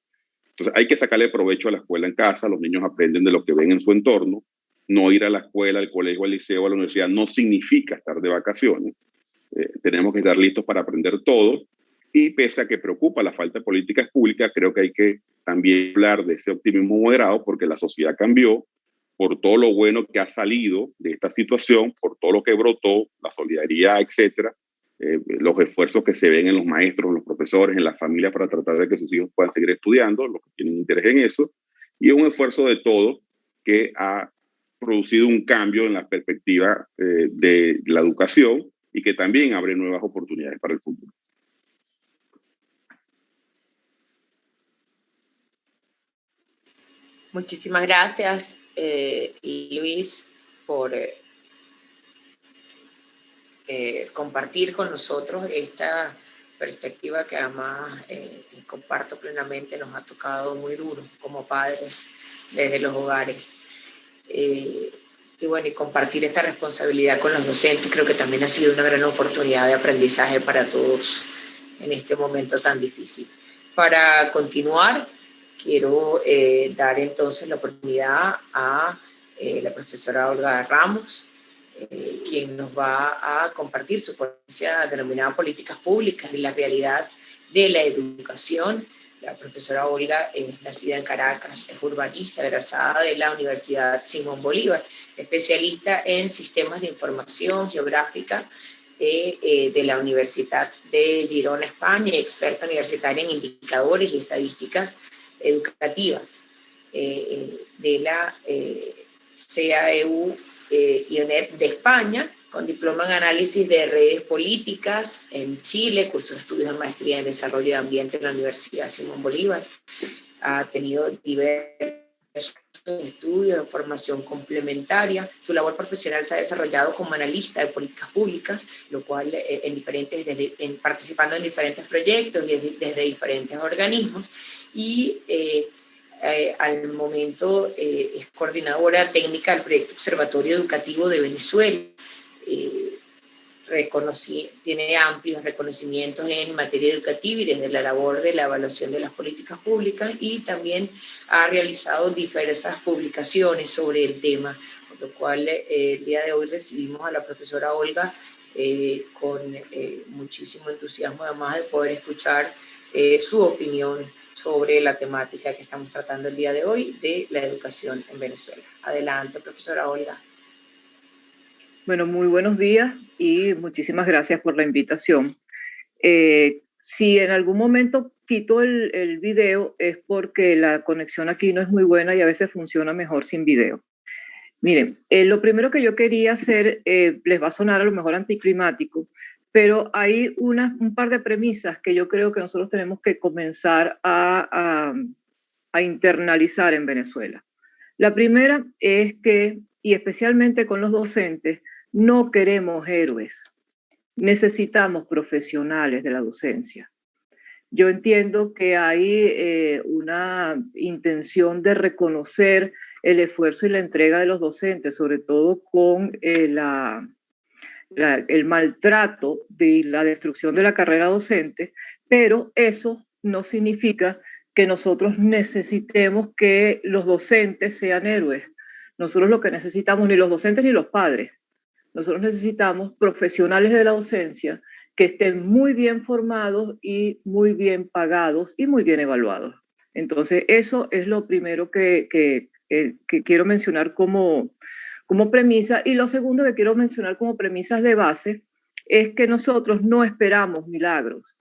Entonces hay que sacarle provecho a la escuela en casa. Los niños aprenden de lo que ven en su entorno. No ir a la escuela, al colegio, al liceo, a la universidad no significa estar de vacaciones. Tenemos que estar listos para aprender todo. Y pese a que preocupa la falta de políticas públicas, creo que hay que también hablar de ese optimismo moderado, porque la sociedad cambió, por todo lo bueno que ha salido de esta situación, por todo lo que brotó, la solidaridad, etcétera, los esfuerzos que se ven en los maestros, en los profesores, en las familias para tratar de que sus hijos puedan seguir estudiando, los que tienen interés en eso, y es un esfuerzo de todos que ha producido un cambio en la perspectiva de la educación y que también abre nuevas oportunidades para el futuro.
Muchísimas gracias, Luis, por compartir con nosotros esta perspectiva que además comparto plenamente, nos ha tocado muy duro como padres desde los hogares. Y bueno, y compartir esta responsabilidad con los docentes creo que también ha sido una gran oportunidad de aprendizaje para todos en este momento tan difícil. Para continuar, quiero dar entonces la oportunidad a la profesora Olga Ramos, quien nos va a compartir su ponencia denominada Políticas Públicas y la realidad de la educación. La profesora Olga es nacida en Caracas, es urbanista, egresada de la Universidad Simón Bolívar, especialista en sistemas de información geográfica de la Universidad de Girona, España, experta universitaria en indicadores y estadísticas educativas de la CAEU IONET de España, con diploma en análisis de redes políticas en Chile, curso de estudios de maestría en desarrollo de ambiente en la Universidad Simón Bolívar. Ha tenido diversos estudios de formación complementaria. Su labor profesional se ha desarrollado como analista de políticas públicas, lo cual participando en diferentes proyectos y desde diferentes organismos. Y al momento es coordinadora técnica del Proyecto Observatorio Educativo de Venezuela. Tiene amplios reconocimientos en materia educativa y desde la labor de la evaluación de las políticas públicas, y también ha realizado diversas publicaciones sobre el tema, por lo cual el día de hoy recibimos a la profesora Olga con muchísimo entusiasmo, además de poder escuchar su opinión sobre la temática que estamos tratando el día de hoy de la educación en Venezuela. Adelante, profesora Olga.
Bueno, muy buenos días y muchísimas gracias por la invitación. Si en algún momento quito el video es porque la conexión aquí no es muy buena y a veces funciona mejor sin video. Miren, lo primero que yo quería hacer, les va a sonar a lo mejor anticlimático, pero hay un par de premisas que yo creo que nosotros tenemos que comenzar a internalizar en Venezuela. La primera es que, y especialmente con los docentes, no queremos héroes, necesitamos profesionales de la docencia. Yo entiendo que hay una intención de reconocer el esfuerzo y la entrega de los docentes, sobre todo con el maltrato de la destrucción de la carrera docente, pero eso no significa que nosotros necesitemos que los docentes sean héroes. Nosotros lo que necesitamos, ni los docentes ni los padres, nosotros necesitamos profesionales de la docencia que estén muy bien formados y muy bien pagados y muy bien evaluados. Entonces, eso es lo primero que quiero mencionar como premisa. Y lo segundo que quiero mencionar como premisas de base es que nosotros no esperamos milagros.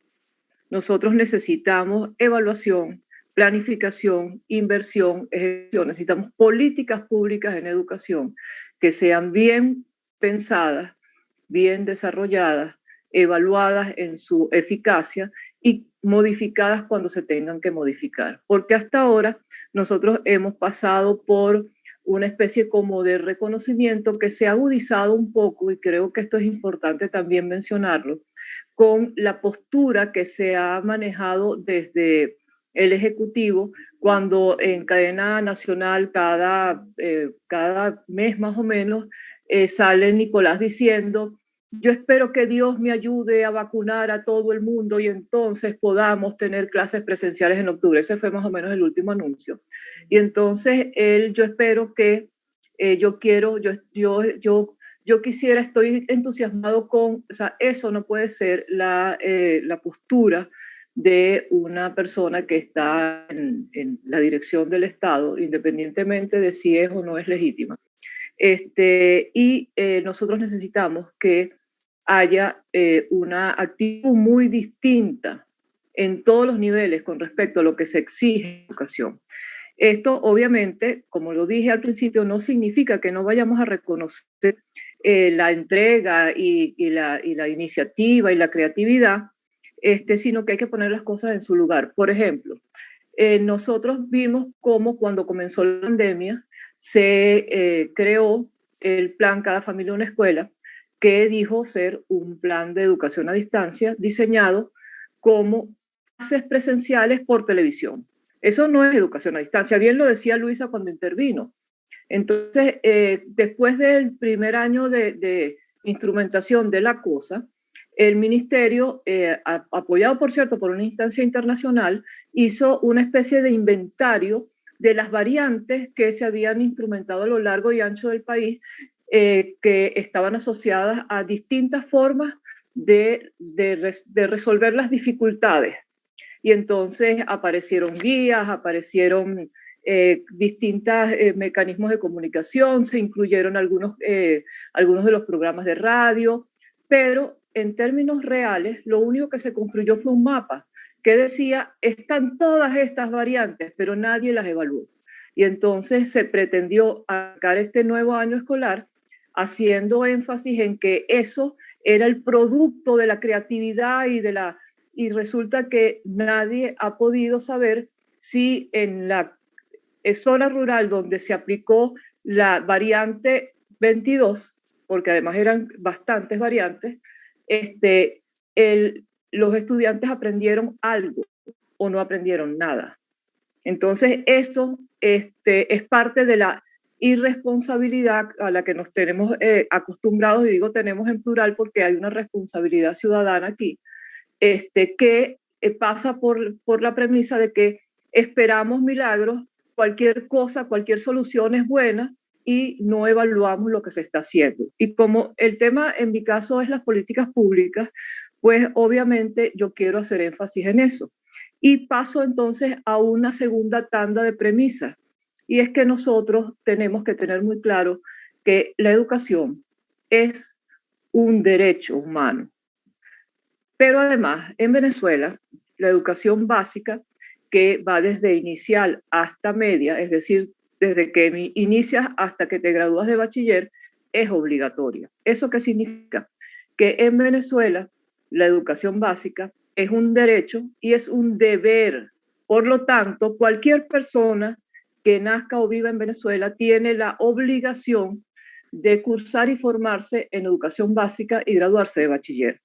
Nosotros necesitamos evaluación, planificación, inversión, ejecución. Necesitamos políticas públicas en educación que sean bien pensadas, bien desarrolladas, evaluadas en su eficacia y modificadas cuando se tengan que modificar. Porque hasta ahora nosotros hemos pasado por una especie como de reconocimiento que se ha agudizado un poco, y creo que esto es importante también mencionarlo, con la postura que se ha manejado desde el Ejecutivo, cuando en cadena nacional cada mes más o menos sale Nicolás diciendo yo espero que Dios me ayude a vacunar a todo el mundo y entonces podamos tener clases presenciales en octubre. Ese fue más o menos el último anuncio. Y entonces yo espero que yo quisiera, estoy entusiasmado con, o sea, eso no puede ser la postura de una persona que está en la dirección del Estado, independientemente de si es o no es legítima. Nosotros necesitamos que haya una actitud muy distinta en todos los niveles con respecto a lo que se exige en educación. Esto, obviamente, como lo dije al principio, no significa que no vayamos a reconocer la entrega y la iniciativa y la creatividad, sino que hay que poner las cosas en su lugar. Por ejemplo, nosotros vimos cómo cuando comenzó la pandemia se creó el plan Cada Familia Una Escuela, que dijo ser un plan de educación a distancia diseñado como clases presenciales por televisión. Eso no es educación a distancia, bien lo decía Luisa cuando intervino. Entonces, después del primer año de instrumentación de la cosa, el ministerio, apoyado por cierto por una instancia internacional, hizo una especie de inventario de las variantes que se habían instrumentado a lo largo y ancho del país, que estaban asociadas a distintas formas de resolver las dificultades. Y entonces aparecieron guías, aparecieron distintos mecanismos de comunicación, se incluyeron algunos de los programas de radio, pero en términos reales, lo único que se construyó fue un mapa que decía, están todas estas variantes, pero nadie las evaluó. Y entonces se pretendió arrancar este nuevo año escolar haciendo énfasis en que eso era el producto de la creatividad y resulta que nadie ha podido saber si en la zona rural donde se aplicó la variante 22, porque además eran bastantes variantes, los estudiantes aprendieron algo o no aprendieron nada. Entonces, eso es parte de la irresponsabilidad a la que nos tenemos acostumbrados, y digo tenemos en plural porque hay una responsabilidad ciudadana aquí, que pasa por la premisa de que esperamos milagros, cualquier cosa, cualquier solución es buena y no evaluamos lo que se está haciendo. Y como el tema en mi caso es las políticas públicas, pues obviamente yo quiero hacer énfasis en eso. Y paso entonces a una segunda tanda de premisas, y es que nosotros tenemos que tener muy claro que la educación es un derecho humano. Pero además, en Venezuela, la educación básica, que va desde inicial hasta media, es decir, desde que inicias hasta que te gradúas de bachiller, es obligatoria. ¿Eso qué significa? Que en Venezuela la educación básica es un derecho y es un deber. Por lo tanto, cualquier persona que nazca o viva en Venezuela tiene la obligación de cursar y formarse en educación básica y graduarse de bachiller.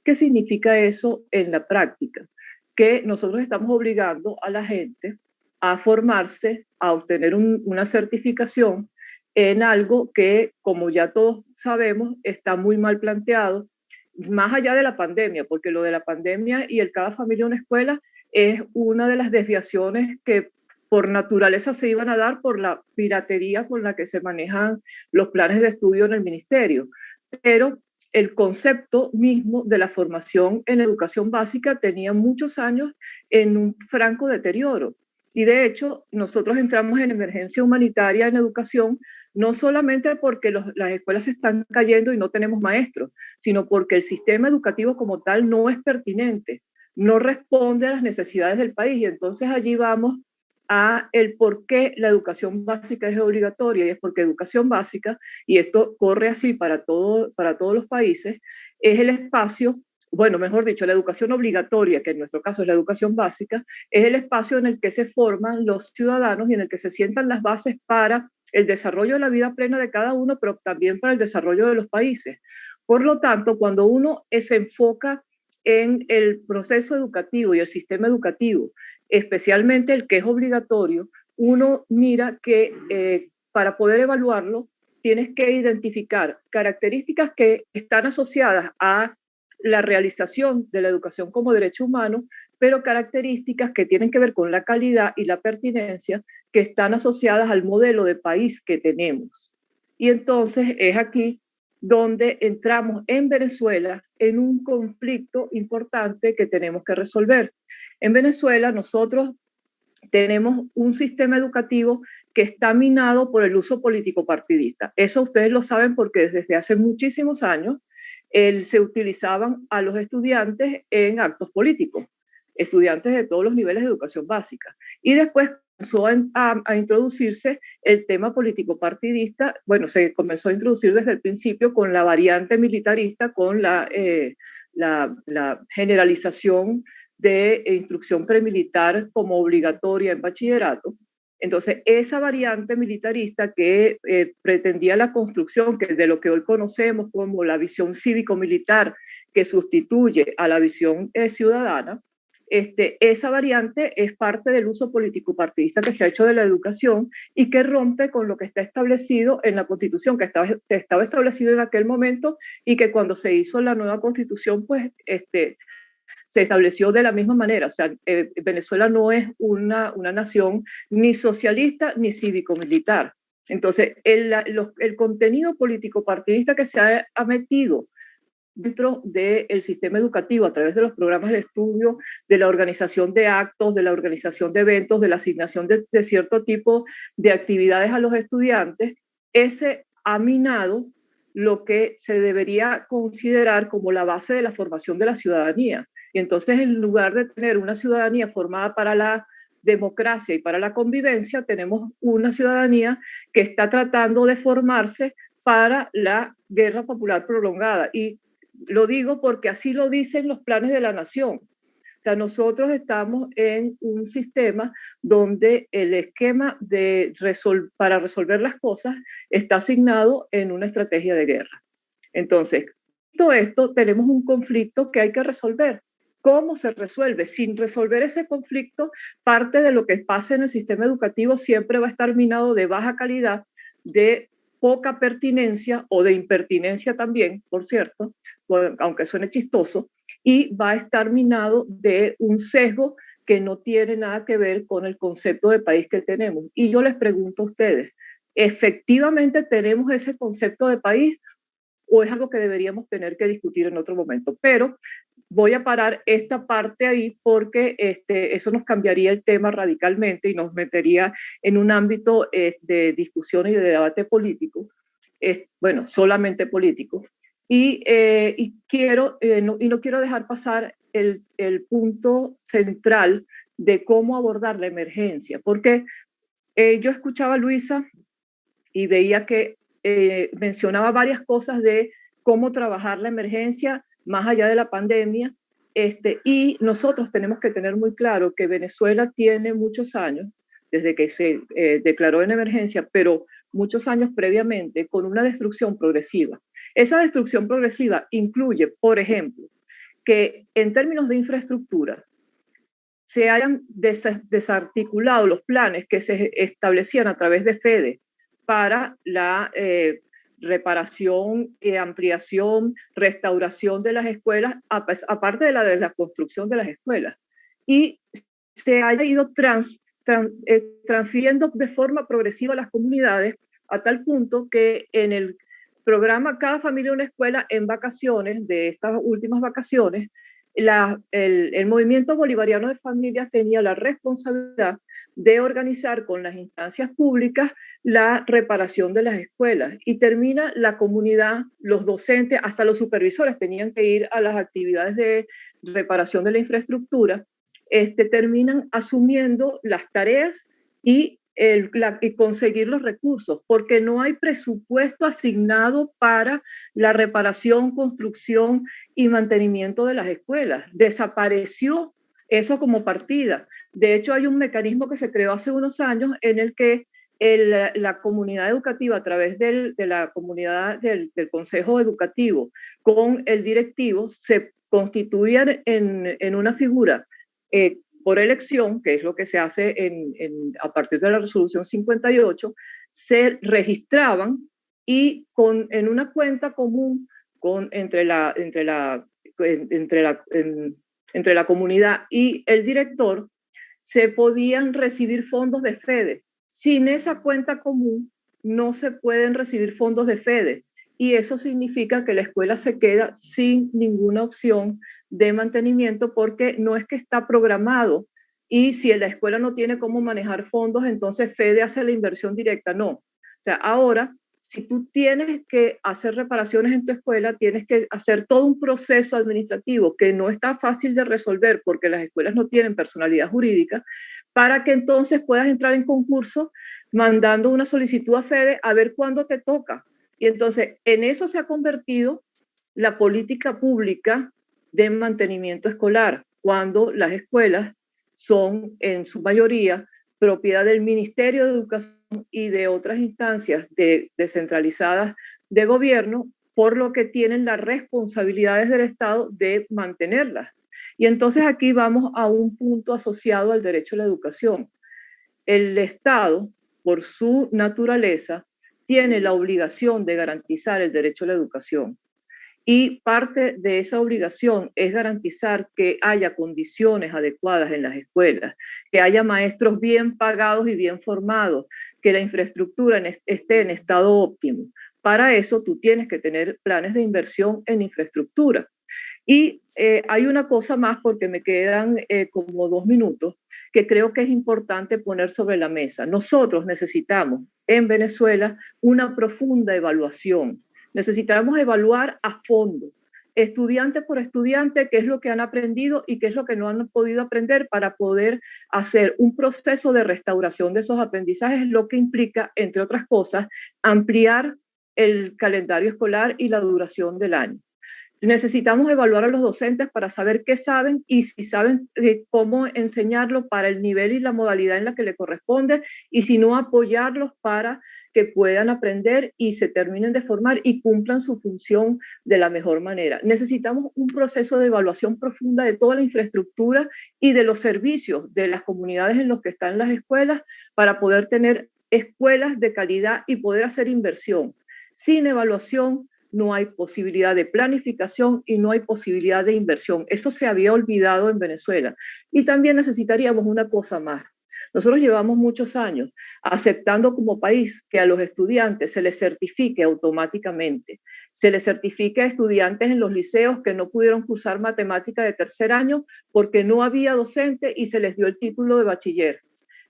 ¿Qué significa eso en la práctica? Que nosotros estamos obligando a la gente a formarse, a obtener una certificación en algo que, como ya todos sabemos, está muy mal planteado, más allá de la pandemia, porque lo de la pandemia y el Cada Familia Una Escuela es una de las desviaciones que por naturaleza se iban a dar por la piratería con la que se manejan los planes de estudio en el ministerio. Pero el concepto mismo de la formación en educación básica tenía muchos años en un franco deterioro. Y de hecho, nosotros entramos en emergencia humanitaria en educación, no solamente porque las escuelas se están cayendo y no tenemos maestros, sino porque el sistema educativo como tal no es pertinente, no responde a las necesidades del país. Y entonces allí vamos a el por qué la educación básica es obligatoria, y es porque educación básica, y esto corre así para todos los países, es el espacio, bueno, mejor dicho, la educación obligatoria, que en nuestro caso es la educación básica, es el espacio en el que se forman los ciudadanos y en el que se sientan las bases para el desarrollo de la vida plena de cada uno, pero también para el desarrollo de los países. Por lo tanto, cuando uno se enfoca en el proceso educativo y el sistema educativo, especialmente el que es obligatorio, uno mira que para poder evaluarlo tienes que identificar características que están asociadas a la realización de la educación como derecho humano, pero características que tienen que ver con la calidad y la pertinencia que están asociadas al modelo de país que tenemos. Y entonces es aquí donde entramos en Venezuela en un conflicto importante que tenemos que resolver. En Venezuela nosotros tenemos un sistema educativo que está minado por el uso político partidista. Eso ustedes lo saben porque desde hace muchísimos años se utilizaban a los estudiantes en actos políticos, estudiantes de todos los niveles de educación básica. Y después comenzó a introducirse el tema político partidista. Bueno, se comenzó a introducir desde el principio con la variante militarista, con la generalización de instrucción premilitar como obligatoria en bachillerato. Entonces, esa variante militarista que pretendía la construcción que de lo que hoy conocemos como la visión cívico-militar que sustituye a la visión ciudadana, esa variante es parte del uso político-partidista que se ha hecho de la educación y que rompe con lo que está establecido en la Constitución, que estaba establecido en aquel momento y que cuando se hizo la nueva Constitución, pues se estableció de la misma manera. O sea, Venezuela no es una nación ni socialista ni cívico-militar. Entonces, el contenido político partidista que se ha metido dentro del sistema educativo a través de los programas de estudio, de la organización de actos, de la organización de eventos, de la asignación de cierto tipo de actividades a los estudiantes, ese ha minado lo que se debería considerar como la base de la formación de la ciudadanía. Y entonces, en lugar de tener una ciudadanía formada para la democracia y para la convivencia, tenemos una ciudadanía que está tratando de formarse para la guerra popular prolongada. Y lo digo porque así lo dicen los planes de la nación. O sea, nosotros estamos en un sistema donde el esquema para resolver las cosas está asignado en una estrategia de guerra. Entonces, todo esto tenemos un conflicto que hay que resolver. ¿Cómo se resuelve? Sin resolver ese conflicto, parte de lo que pasa en el sistema educativo siempre va a estar minado de baja calidad, de poca pertinencia o de impertinencia también, por cierto, aunque suene chistoso, y va a estar minado de un sesgo que no tiene nada que ver con el concepto de país que tenemos. Y yo les pregunto a ustedes, ¿efectivamente tenemos ese concepto de país o es algo que deberíamos tener que discutir en otro momento? Pero voy a parar esta parte ahí porque eso nos cambiaría el tema radicalmente y nos metería en un ámbito de discusión y de debate político, bueno, solamente político. Y no quiero dejar pasar el punto central de cómo abordar la emergencia, porque yo escuchaba a Luisa y veía que mencionaba varias cosas de cómo trabajar la emergencia más allá de la pandemia, y nosotros tenemos que tener muy claro que Venezuela tiene muchos años, desde que se declaró en emergencia, pero muchos años previamente, con una destrucción progresiva. Esa destrucción progresiva incluye, por ejemplo, que en términos de infraestructura se hayan desarticulado los planes que se establecían a través de FEDE para la reparación, ampliación, restauración de las escuelas, aparte de la construcción de las escuelas. Y se haya ido transfiriendo de forma progresiva a las comunidades a tal punto que en el programa Cada Familia una Escuela en vacaciones, de estas últimas vacaciones, el movimiento bolivariano de familias tenía la responsabilidad de organizar con las instancias públicas la reparación de las escuelas y termina la comunidad, los docentes, hasta los supervisores tenían que ir a las actividades de reparación de la infraestructura, terminan asumiendo las tareas y conseguir los recursos, porque no hay presupuesto asignado para la reparación, construcción y mantenimiento de las escuelas. Desapareció eso como partida. De hecho, hay un mecanismo que se creó hace unos años en el que la comunidad educativa, a través de la comunidad del consejo educativo con el directivo, se constituían en una figura por elección, que es lo que se hace a partir de la resolución 58, se registraban
y en una cuenta común entre la comunidad y el director, se podían recibir fondos de FEDE. Sin esa cuenta común no se pueden recibir fondos de FEDE, y eso significa que la escuela se queda sin ninguna opción de mantenimiento, porque no es que está programado, y si la escuela no tiene cómo manejar fondos, entonces FEDE hace la inversión directa. No. O sea, ahora, si tú tienes que hacer reparaciones en tu escuela, tienes que hacer todo un proceso administrativo que no está fácil de resolver porque las escuelas no tienen personalidad jurídica, para que entonces puedas entrar en concurso mandando una solicitud a FEDE a ver cuándo te toca. Y entonces en eso se ha convertido la política pública de mantenimiento escolar, cuando las escuelas son en su mayoría propiedad del Ministerio de Educación y de otras instancias descentralizadas de gobierno, por lo que tienen las responsabilidades del Estado de mantenerlas. Y entonces aquí vamos a un punto asociado al derecho a la educación. El Estado, por su naturaleza, tiene la obligación de garantizar el derecho a la educación. Y parte de esa obligación es garantizar que haya condiciones adecuadas en las escuelas, que haya maestros bien pagados y bien formados, que la infraestructura esté en estado óptimo. Para eso tú tienes que tener planes de inversión en infraestructura. Y hay una cosa más, porque me quedan como 2 minutos, que creo que es importante poner sobre la mesa. Nosotros necesitamos en Venezuela una profunda evaluación. Necesitamos evaluar a fondo, estudiante por estudiante, qué es lo que han aprendido y qué es lo que no han podido aprender, para poder hacer un proceso de restauración de esos aprendizajes, lo que implica, entre otras cosas, ampliar el calendario escolar y la duración del año. Necesitamos evaluar a los docentes para saber qué saben y si saben cómo enseñarlo para el nivel y la modalidad en la que le corresponde, y si no, apoyarlos para que puedan aprender y se terminen de formar y cumplan su función de la mejor manera. Necesitamos un proceso de evaluación profunda de toda la infraestructura y de los servicios de las comunidades en los que están las escuelas, para poder tener escuelas de calidad y poder hacer inversión. Sin evaluación no hay posibilidad de planificación y no hay posibilidad de inversión. Eso se había olvidado en Venezuela. Y también necesitaríamos una cosa más. Nosotros llevamos muchos años aceptando como país que a los estudiantes se les certifique automáticamente. Se les certifique a estudiantes en los liceos que no pudieron cursar matemática de tercer año porque no había docente y se les dio el título de bachiller.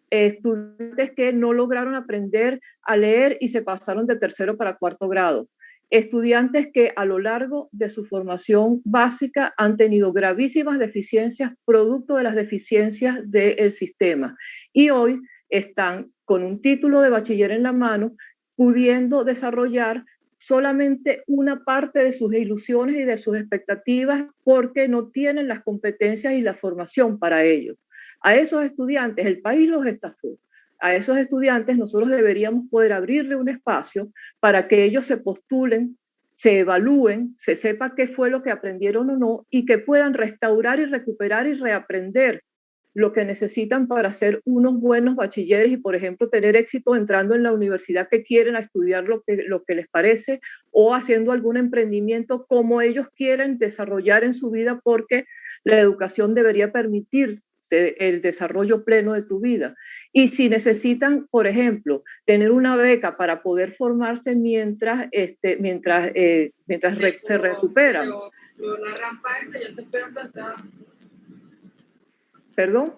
Estudiantes que no lograron aprender a leer y se pasaron de tercero para cuarto grado. Estudiantes que a lo largo de su formación básica han tenido gravísimas deficiencias producto de las deficiencias del sistema, y hoy están con un título de bachiller en la mano, pudiendo desarrollar solamente una parte de sus ilusiones y de sus expectativas porque no tienen las competencias y la formación para ello. A esos estudiantes el país los estafó. A esos estudiantes nosotros deberíamos poder abrirle un espacio para que ellos se postulen, se evalúen, se sepa qué fue lo que aprendieron o no, y que puedan restaurar y recuperar y reaprender lo que necesitan para ser unos buenos bachilleres y, por ejemplo, tener éxito entrando en la universidad que quieren, a estudiar lo que les parece, o haciendo algún emprendimiento como ellos quieren desarrollar en su vida, porque la educación debería permitir el desarrollo pleno de tu vida. Y si necesitan, por ejemplo, tener una beca para poder formarse mientras se recuperan.
Pero la rampa esa ya te espero plantada.
¿Perdón?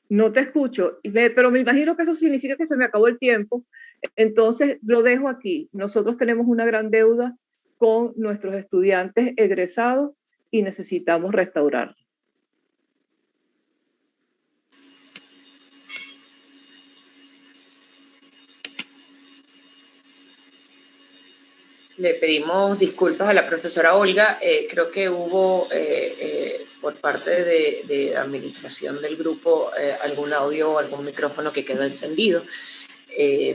No te escucho, pero me imagino que eso significa que se me acabó el tiempo. Entonces lo dejo aquí. Nosotros tenemos una gran deuda con nuestros estudiantes egresados y necesitamos restaurarlo.
Le pedimos disculpas a la profesora Olga. Creo que hubo por parte de la administración del grupo algún audio o algún micrófono que quedó encendido.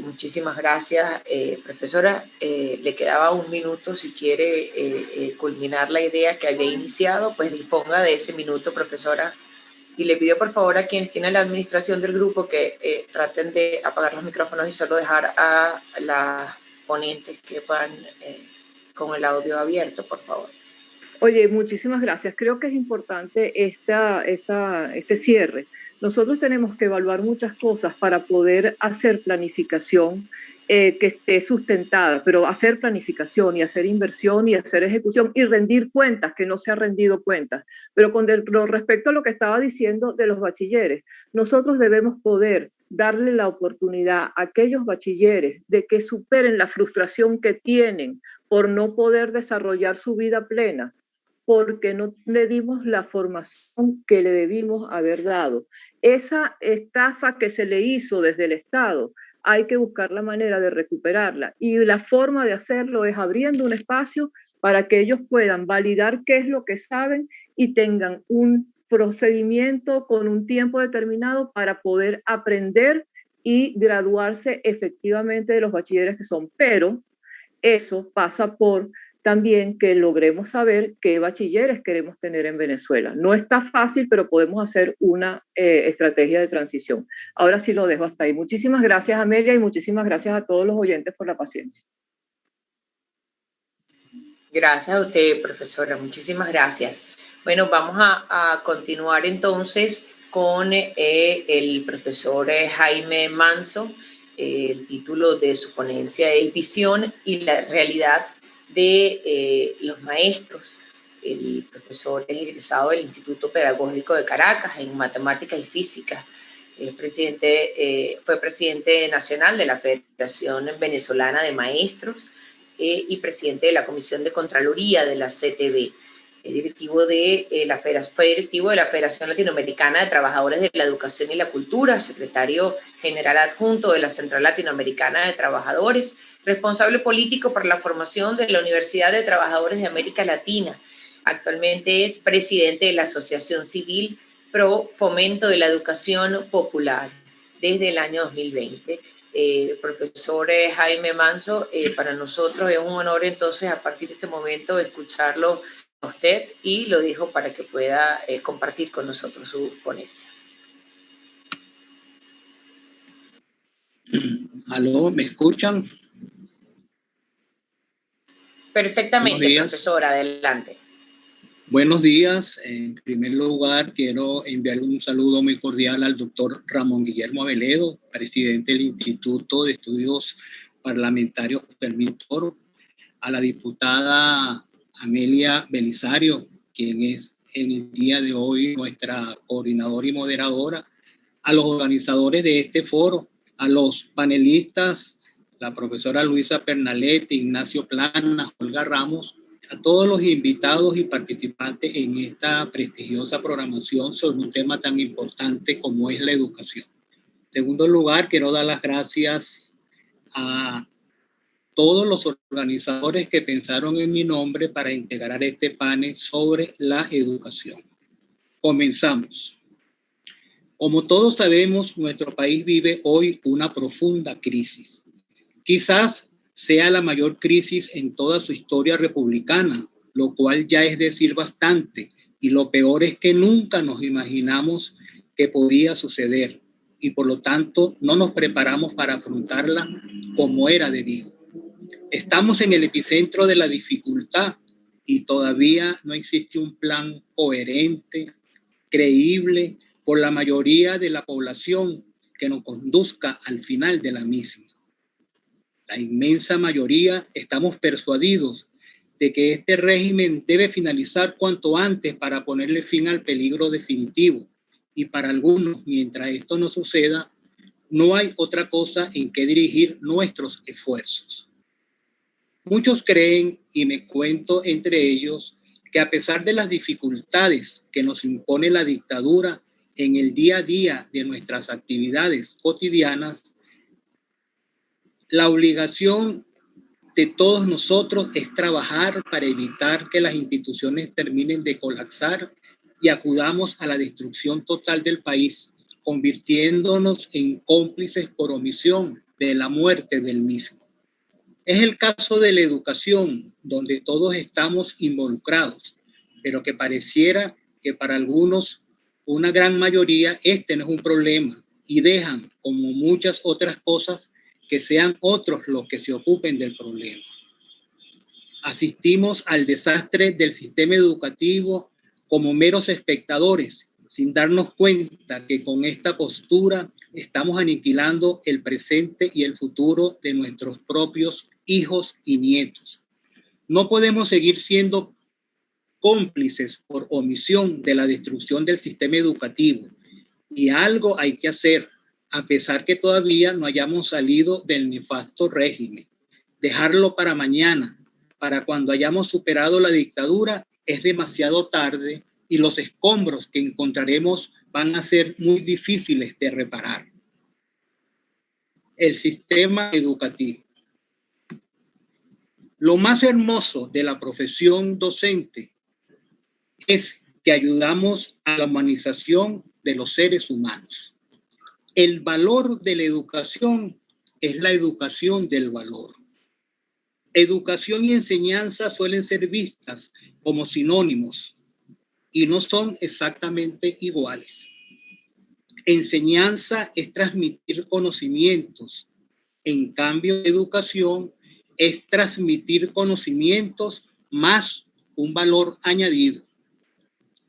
Muchísimas gracias, profesora. Le quedaba 1 minuto. Si quiere culminar la idea que había iniciado, pues disponga de ese minuto, profesora, Y le pido por favor a quienes tienen la administración del grupo que traten de apagar los micrófonos y solo dejar a las ponentes que van con el audio abierto, por favor.
Oye, muchísimas gracias. Creo que es importante este cierre. Nosotros tenemos que evaluar muchas cosas para poder hacer planificación que esté sustentada, pero hacer planificación y hacer inversión y hacer ejecución y rendir cuentas, que no se ha rendido cuentas. Pero con respecto a lo que estaba diciendo de los bachilleres, nosotros debemos poder darle la oportunidad a aquellos bachilleres de que superen la frustración que tienen por no poder desarrollar su vida plena, porque no le dimos la formación que le debimos haber dado. Esa estafa que se le hizo desde el Estado, hay que buscar la manera de recuperarla. Y la forma de hacerlo es abriendo un espacio para que ellos puedan validar qué es lo que saben y tengan un procedimiento con un tiempo determinado para poder aprender y graduarse efectivamente de los bachilleres que son. Pero eso pasa por también que logremos saber qué bachilleres queremos tener en Venezuela. No está fácil, pero podemos hacer una estrategia de transición. Ahora sí lo dejo hasta ahí. Muchísimas gracias, Amelia, y muchísimas gracias a todos los oyentes por la paciencia.
Gracias a usted, profesora. Muchísimas gracias. Bueno, vamos a continuar entonces con el profesor Jaime Manso. El título de su ponencia es Visión y la realidad de los maestros. El profesor es egresado del Instituto Pedagógico de Caracas en Matemáticas y Física. Fue presidente nacional de la Federación Venezolana de Maestros y presidente de la Comisión de Contraloría de la CTV. Fue directivo de la Federación Latinoamericana de Trabajadores de la Educación y la Cultura, secretario general adjunto de la Central Latinoamericana de Trabajadores, responsable político para la formación de la Universidad de Trabajadores de América Latina. Actualmente es presidente de la Asociación Civil Pro Fomento de la Educación Popular desde el año 2020. Profesor Jaime Manso, para nosotros es un honor entonces a partir de este momento escucharlo a usted y lo dejo para que pueda compartir con nosotros su ponencia.
¿Aló? ¿Me escuchan?
Perfectamente, profesor, adelante.
Buenos días. En primer lugar, quiero enviarle un saludo muy cordial al doctor Ramón Guillermo Aveledo, presidente del Instituto de Estudios Parlamentarios Fermín Toro, a la diputada Amelia Belisario, quien es en el día de hoy nuestra coordinadora y moderadora, a los organizadores de este foro, a los panelistas, la profesora Luisa Pernalete, Ignacio Plana, Olga Ramos, a todos los invitados y participantes en esta prestigiosa programación sobre un tema tan importante como es la educación. En segundo lugar, quiero dar las gracias a todos los organizadores que pensaron en mi nombre para integrar este panel sobre la educación. Comenzamos. Como todos sabemos, nuestro país vive hoy una profunda crisis. Quizás sea la mayor crisis en toda su historia republicana, lo cual ya es decir bastante, y lo peor es que nunca nos imaginamos que podía suceder, y por lo tanto no nos preparamos para afrontarla como era debido. Estamos en el epicentro de la dificultad y todavía no existe un plan coherente, creíble por la mayoría de la población que nos conduzca al final de la misma. La inmensa mayoría estamos persuadidos de que este régimen debe finalizar cuanto antes para ponerle fin al peligro definitivo. Y para algunos, mientras esto no suceda, no hay otra cosa en que dirigir nuestros esfuerzos. Muchos creen, y me cuento entre ellos, que a pesar de las dificultades que nos impone la dictadura en el día a día de nuestras actividades cotidianas, la obligación de todos nosotros es trabajar para evitar que las instituciones terminen de colapsar y acudamos a la destrucción total del país, convirtiéndonos en cómplices por omisión de la muerte del mismo. Es el caso de la educación, donde todos estamos involucrados, pero que pareciera que para algunos una gran mayoría, este no es un problema y dejan, como muchas otras cosas, que sean otros los que se ocupen del problema. Asistimos al desastre del sistema educativo como meros espectadores, sin darnos cuenta que con esta postura estamos aniquilando el presente y el futuro de nuestros propios hijos y nietos. No podemos seguir siendo cómplices por omisión de la destrucción del sistema educativo, y algo hay que hacer, a pesar que todavía no hayamos salido del nefasto régimen. Dejarlo para mañana, para cuando hayamos superado la dictadura, es demasiado tarde y los escombros que encontraremos van a ser muy difíciles de reparar. El sistema educativo. Lo más hermoso de la profesión docente es que ayudamos a la humanización de los seres humanos. El valor de la educación es la educación del valor. Educación y enseñanza suelen ser vistas como sinónimos y no son exactamente iguales. Enseñanza es transmitir conocimientos. En cambio, educación es transmitir conocimientos más un valor añadido.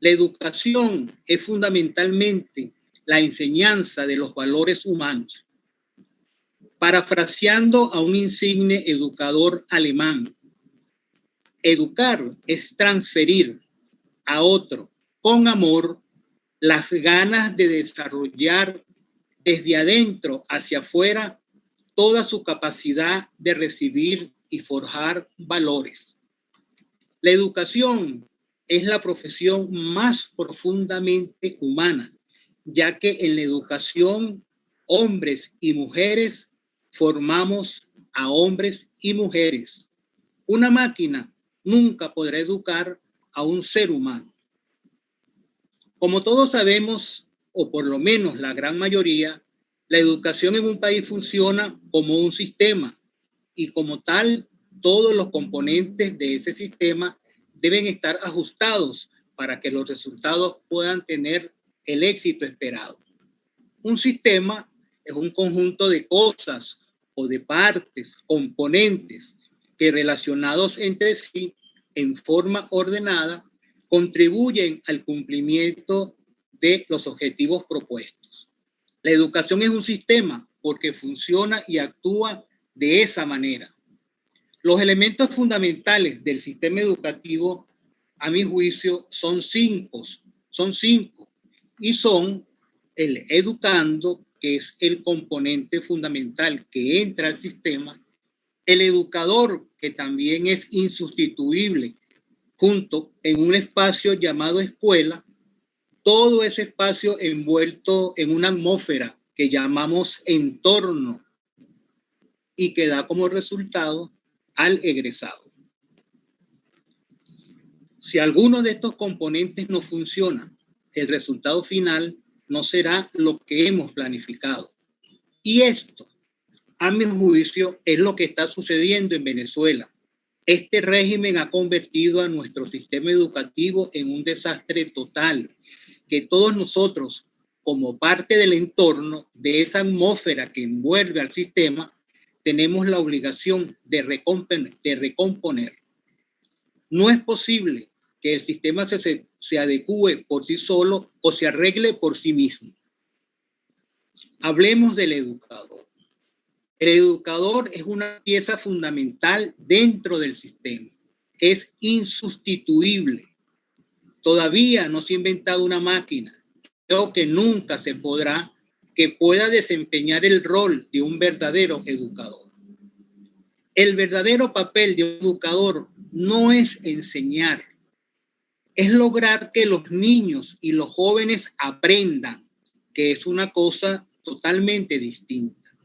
La educación es fundamentalmente la enseñanza de los valores humanos. Parafraseando a un insigne educador alemán, educar es transferir a otro con amor las ganas de desarrollar desde adentro hacia afuera toda su capacidad de recibir y forjar valores. La educación es la profesión más profundamente humana, ya que en la educación hombres y mujeres formamos a hombres y mujeres. Una máquina nunca podrá educar a un ser humano. Como todos sabemos, o por lo menos la gran mayoría, la educación en un país funciona como un sistema y como tal, todos los componentes de ese sistema deben estar ajustados para que los resultados puedan tener el éxito esperado. Un sistema es un conjunto de cosas o de partes, componentes que relacionados entre sí en forma ordenada contribuyen al cumplimiento de los objetivos propuestos. La educación es un sistema porque funciona y actúa de esa manera. Los elementos fundamentales del sistema educativo, a mi juicio, son cinco, y son el educando, que es el componente fundamental que entra al sistema, el educador, que también es insustituible, junto en un espacio llamado escuela, todo ese espacio envuelto en una atmósfera que llamamos entorno y que da como resultado al egresado. Si alguno de estos componentes no funciona, el resultado final no será lo que hemos planificado. Y esto, a mi juicio, es lo que está sucediendo en Venezuela. Este régimen ha convertido a nuestro sistema educativo en un desastre total, que todos nosotros, como parte del entorno, de esa atmósfera que envuelve al sistema, tenemos la obligación de recomponer. No es posible que el sistema se adecue por sí solo o se arregle por sí mismo. Hablemos del educador. El educador es una pieza fundamental dentro del sistema. Es insustituible. Todavía no se ha inventado una máquina, creo que nunca se podrá, que pueda desempeñar el rol de un verdadero educador. El verdadero papel de un educador no es enseñar, es lograr que los niños y los jóvenes aprendan, que es una cosa totalmente distinta.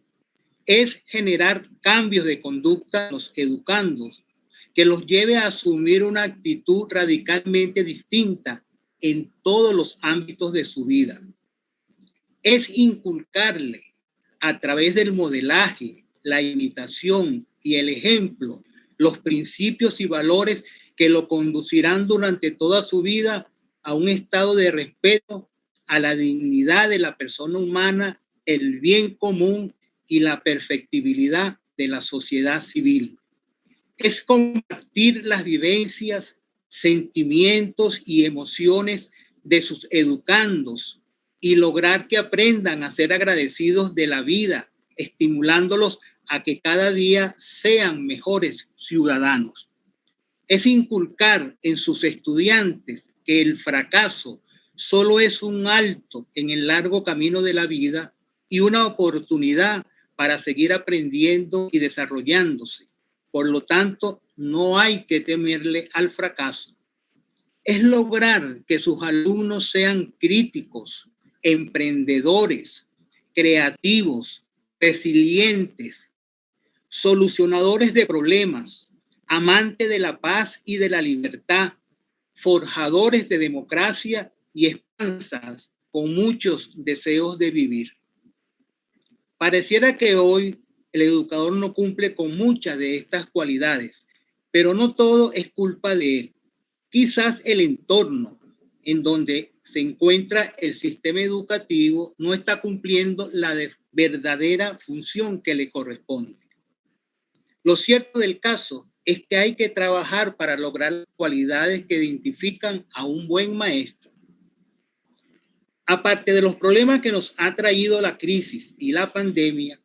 Es generar cambios de conducta en los educandos, que los lleve a asumir una actitud radicalmente distinta en todos los ámbitos de su vida. Es inculcarle a través del modelaje, la imitación y el ejemplo los principios y valores que lo conducirán durante toda su vida a un estado de respeto a la dignidad de la persona humana, el bien común y la perfectibilidad de la sociedad civil. Es compartir las vivencias, sentimientos y emociones de sus educandos y lograr que aprendan a ser agradecidos de la vida, estimulándolos a que cada día sean mejores ciudadanos. Es inculcar en sus estudiantes que el fracaso solo es un alto en el largo camino de la vida y una oportunidad para seguir aprendiendo y desarrollándose. Por lo tanto, no hay que temerle al fracaso. Es lograr que sus alumnos sean críticos, emprendedores, creativos, resilientes, solucionadores de problemas, amantes de la paz y de la libertad, forjadores de democracia y esperanzas con muchos deseos de vivir. Pareciera que hoy el educador no cumple con muchas de estas cualidades, pero no todo es culpa de él. Quizás el entorno en donde se encuentra el sistema educativo no está cumpliendo la verdadera función que le corresponde. Lo cierto del caso es que hay que trabajar para lograr las cualidades que identifican a un buen maestro. Aparte de los problemas que nos ha traído la crisis y la pandemia,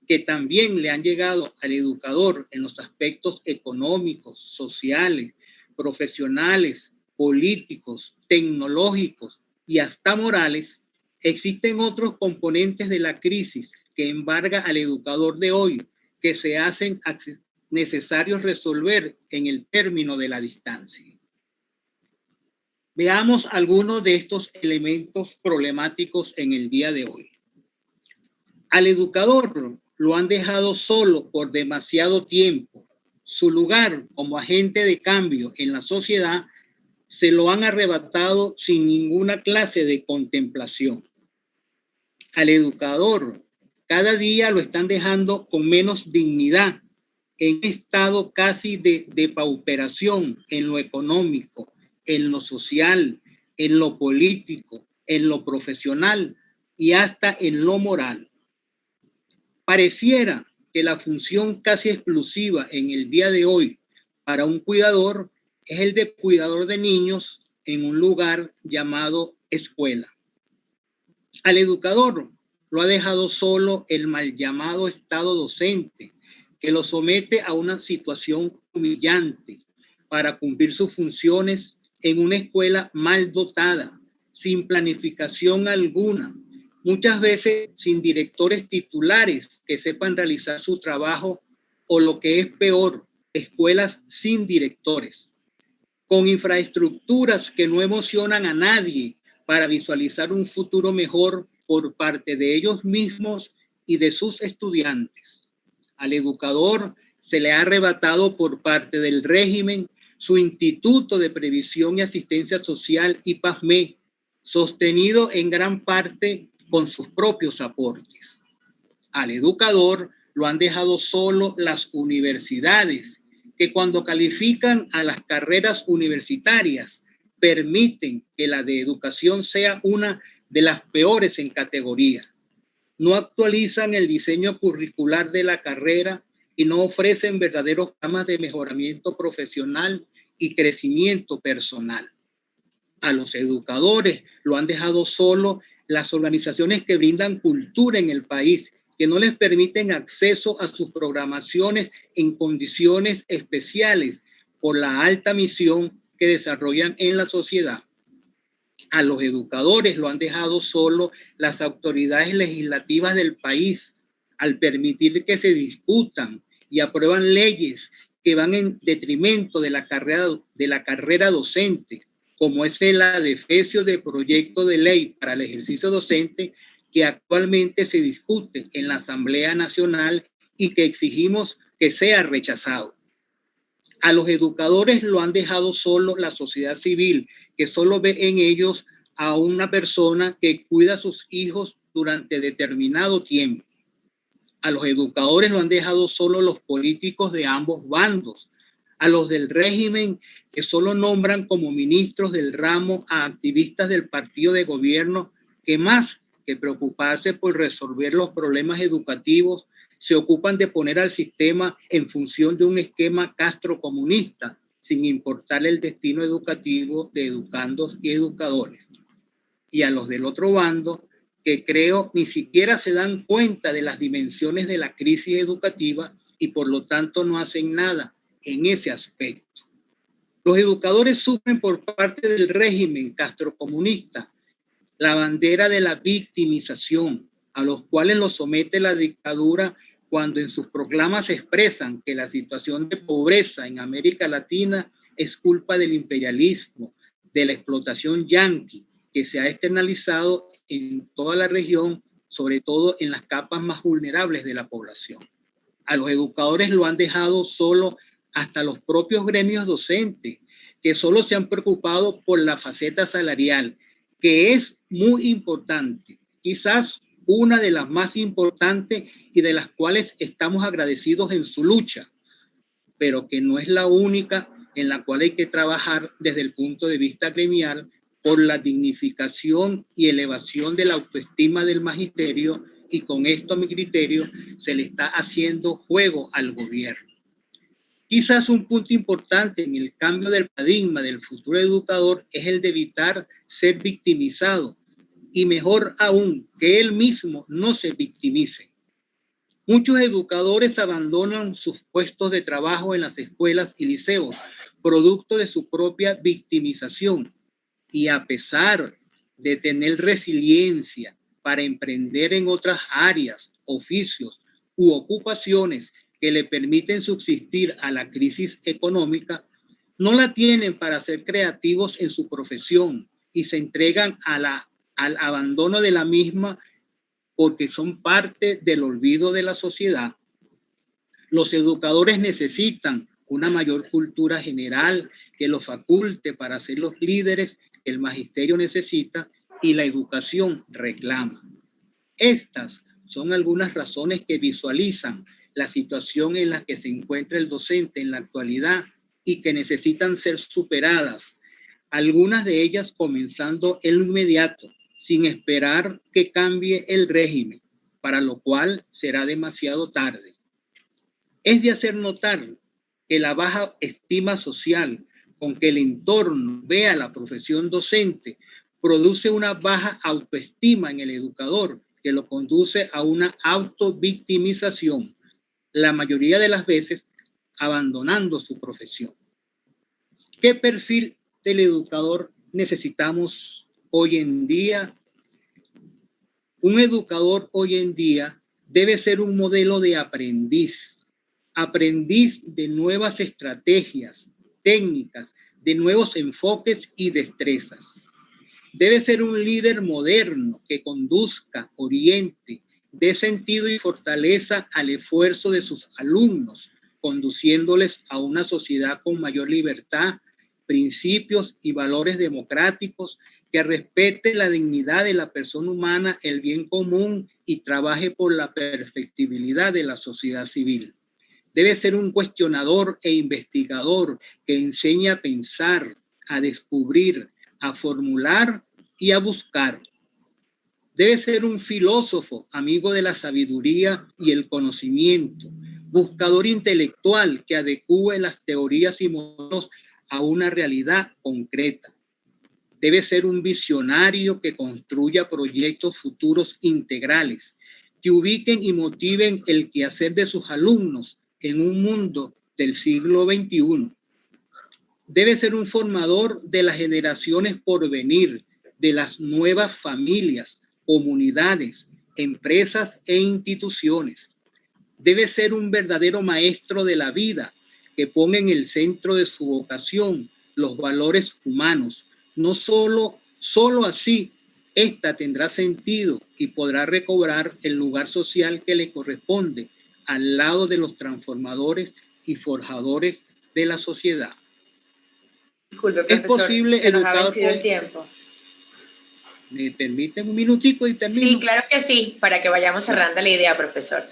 que también le han llegado al educador en los aspectos económicos, sociales, profesionales, políticos, tecnológicos y hasta morales, existen otros componentes de la crisis que embarga al educador de hoy, que se hacen necesarios resolver en el término de la distancia. Veamos algunos de estos elementos problemáticos en el día de hoy. Al educador lo han dejado solo por demasiado tiempo. Su lugar como agente de cambio en la sociedad se lo han arrebatado sin ninguna clase de contemplación. Al educador cada día lo están dejando con menos dignidad, en estado casi de depauperación en lo económico, en lo social, en lo político, en lo profesional y hasta en lo moral. Pareciera que la función casi exclusiva en el día de hoy para un cuidador es el de cuidador de niños en un lugar llamado escuela. Al educador lo ha dejado solo el mal llamado estado docente, que lo somete a una situación humillante para cumplir sus funciones en una escuela mal dotada, sin planificación alguna, muchas veces sin directores titulares que sepan realizar su trabajo, o lo que es peor, escuelas sin directores, con infraestructuras que no emocionan a nadie para visualizar un futuro mejor por parte de ellos mismos y de sus estudiantes. Al educador se le ha arrebatado por parte del régimen su Instituto de Previsión y Asistencia Social, IPASME, sostenido en gran parte con sus propios aportes. Al educador lo han dejado solo las universidades, que cuando califican a las carreras universitarias permiten que la de educación sea una de las peores en categoría. No actualizan el diseño curricular de la carrera y no ofrecen verdaderos programas de mejoramiento profesional y crecimiento personal. A los educadores lo han dejado solo las organizaciones que brindan cultura en el país, que no les permiten acceso a sus programaciones en condiciones especiales por la alta misión que desarrollan en la sociedad. A los educadores lo han dejado solo las autoridades legislativas del país, al permitir que se discutan y aprueban leyes que van en detrimento de la carrera docente, como es el adefesio del proyecto de ley para el ejercicio docente que actualmente se discute en la Asamblea Nacional y que exigimos que sea rechazado. A los educadores lo han dejado solo la sociedad civil, que solo ve en ellos a una persona que cuida a sus hijos durante determinado tiempo. A los educadores lo han dejado solo los políticos de ambos bandos. A los del régimen, que solo nombran como ministros del ramo a activistas del partido de gobierno que más que preocuparse por resolver los problemas educativos, se ocupan de poner al sistema en función de un esquema castrocomunista, sin importar el destino educativo de educandos y educadores. Y a los del otro bando, que creo ni siquiera se dan cuenta de las dimensiones de la crisis educativa y por lo tanto no hacen nada en ese aspecto. Los educadores sufren por parte del régimen castrocomunista la bandera de la victimización, a los cuales los somete la dictadura cuando en sus proclamas expresan que la situación de pobreza en América Latina es culpa del imperialismo, de la explotación yanqui, que se ha externalizado en toda la región, sobre todo en las capas más vulnerables de la población. A los educadores lo han dejado solo hasta los propios gremios docentes, que solo se han preocupado por la faceta salarial, que es muy importante, quizás una de las más importantes y de las cuales estamos agradecidos en su lucha, pero que no es la única en la cual hay que trabajar desde el punto de vista gremial por la dignificación y elevación de la autoestima del magisterio, y con esto a mi criterio se le está haciendo juego al gobierno. Quizás un punto importante en el cambio del paradigma del futuro educador es el de evitar ser victimizado y mejor aún que él mismo no se victimice. Muchos educadores abandonan sus puestos de trabajo en las escuelas y liceos, producto de su propia victimización, y a pesar de tener resiliencia para emprender en otras áreas, oficios u ocupaciones que le permiten subsistir a la crisis económica, no la tienen para ser creativos en su profesión y se entregan al abandono de la misma porque son parte del olvido de la sociedad. Los educadores necesitan una mayor cultura general que los faculte para ser los líderes que el magisterio necesita y la educación reclama. Estas son algunas razones que visualizan la situación en la que se encuentra el docente en la actualidad y que necesitan ser superadas, algunas de ellas comenzando en lo inmediato, sin esperar que cambie el régimen, para lo cual será demasiado tarde. Es de hacer notar que la baja estima social con que el entorno ve a la profesión docente produce una baja autoestima en el educador que lo conduce a una autovictimización, la mayoría de las veces abandonando su profesión. ¿Qué perfil del educador necesitamos hoy en día? Un educador hoy en día debe ser un modelo de aprendiz de nuevas estrategias, técnicas, de nuevos enfoques y destrezas. Debe ser un líder moderno que conduzca, oriente, dé sentido y fortaleza al esfuerzo de sus alumnos, conduciéndoles a una sociedad con mayor libertad, principios y valores democráticos, que respete la dignidad de la persona humana, el bien común y trabaje por la perfectibilidad de la sociedad civil. Debe ser un cuestionador e investigador que enseñe a pensar, a descubrir, a formular y a buscar. Debe ser un filósofo, amigo de la sabiduría y el conocimiento, buscador intelectual que adecúe las teorías y modelos a una realidad concreta. Debe ser un visionario que construya proyectos futuros integrales, que ubiquen y motiven el quehacer de sus alumnos en un mundo del siglo XXI. Debe ser un formador de las generaciones por venir, de las nuevas familias, comunidades, empresas e instituciones. Debe ser un verdadero maestro de la vida que ponga en el centro de su vocación los valores humanos. No solo así, esta tendrá sentido y podrá recobrar el lugar social que le corresponde al lado de los transformadores y forjadores de la sociedad.
Disculpe, profesor,
es posible
se nos ha
educar
vencido el tiempo.
¿Me permiten un minutico y termino?
Sí, claro que sí, para que vayamos cerrando la idea, profesor.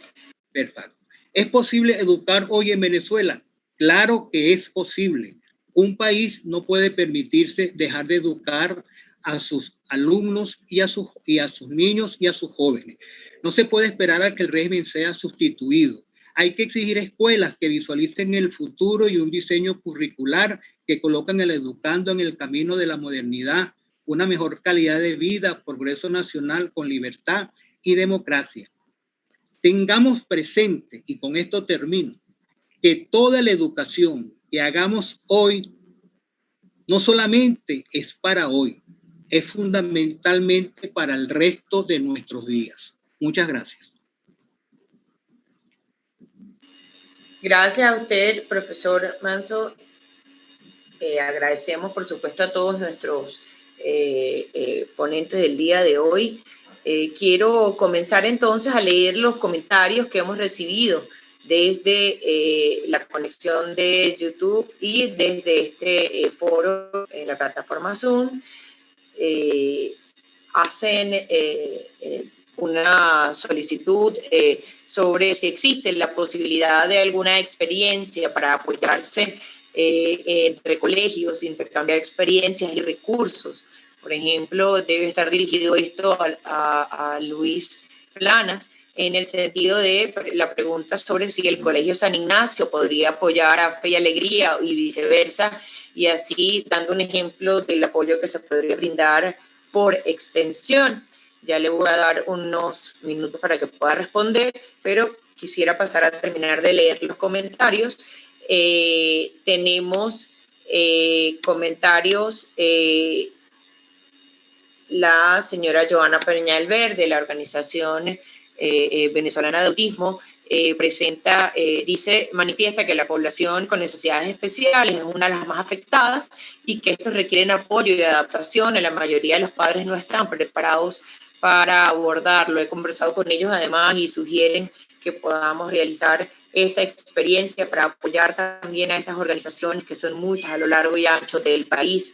Perfecto. ¿Es posible educar hoy en Venezuela? Claro que es posible. Un país no puede permitirse dejar de educar a sus alumnos y a sus niños y a sus jóvenes. No se puede esperar a que el régimen sea sustituido. Hay que exigir escuelas que visualicen el futuro y un diseño curricular que coloquen al educando en el camino de la modernidad, una mejor calidad de vida, progreso nacional con libertad y democracia. Tengamos presente, y con esto termino, que toda la educación que hagamos hoy no solamente es para hoy, es fundamentalmente para el resto de nuestros días. Muchas gracias.
Gracias a usted, profesor Manso. Agradecemos, por supuesto, a todos nuestros ponentes del día de hoy. Quiero comenzar entonces a leer los comentarios que hemos recibido desde la conexión de YouTube y desde este foro en la plataforma Zoom. Hacen una solicitud sobre si existe la posibilidad de alguna experiencia para apoyarse entre colegios, intercambiar experiencias y recursos. Por ejemplo, debe estar dirigido esto a Luis Planas, en el sentido de la pregunta sobre si el Colegio San Ignacio podría apoyar a Fe y Alegría y viceversa, y así dando un ejemplo del apoyo que se podría brindar por extensión. Ya le voy a dar unos minutos para que pueda responder, pero quisiera pasar a terminar de leer los comentarios. Tenemos comentarios. La señora Joana Peñalver, de la Organización Venezolana de Autismo, manifiesta que la población con necesidades especiales es una de las más afectadas y que estos requieren apoyo y adaptación. La mayoría de los padres no están preparados para abordarlo. He conversado con ellos además y sugieren que podamos realizar esta experiencia para apoyar también a estas organizaciones, que son muchas a lo largo y ancho del país.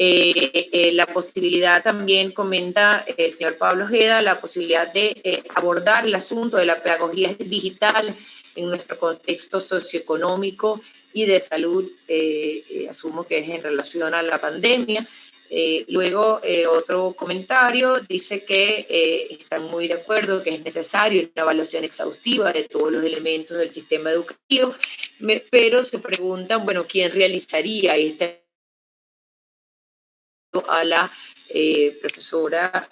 La posibilidad también, comenta el señor Pablo Ojeda, la posibilidad de abordar el asunto de la pedagogía digital en nuestro contexto socioeconómico y de salud, asumo que es en relación a la pandemia. Luego, otro comentario dice que están muy de acuerdo que es necesario una evaluación exhaustiva de todos los elementos del sistema educativo, pero se preguntan, bueno, ¿quién realizaría esta? A la profesora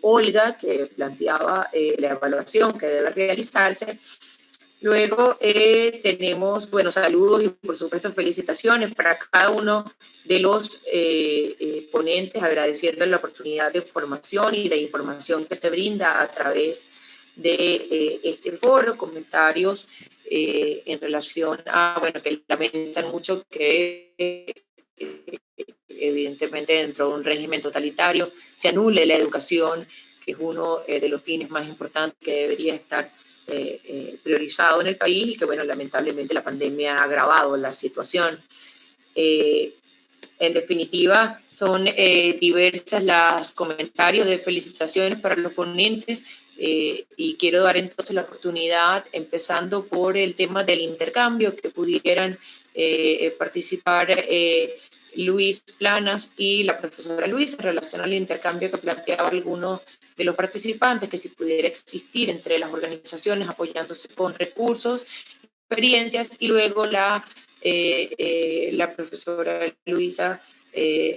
Olga, que planteaba la evaluación que debe realizarse. Luego tenemos, bueno, saludos y por supuesto felicitaciones para cada uno de los ponentes, agradeciendo la oportunidad de formación y de información que se brinda a través de este foro. Comentarios en relación a, bueno, que lamentan mucho que evidentemente dentro de un régimen totalitario se anule la educación, que es uno de los fines más importantes que debería estar priorizado en el país, y que, bueno, lamentablemente la pandemia ha agravado la situación. En definitiva, son diversas los comentarios de felicitaciones para los ponentes, y quiero dar entonces la oportunidad, empezando por el tema del intercambio, que pudieran participar Luis Planas y la profesora Luisa en relación al intercambio que planteaba algunos de los participantes, que si pudiera existir entre las organizaciones apoyándose con recursos, experiencias, y luego la profesora Luisa,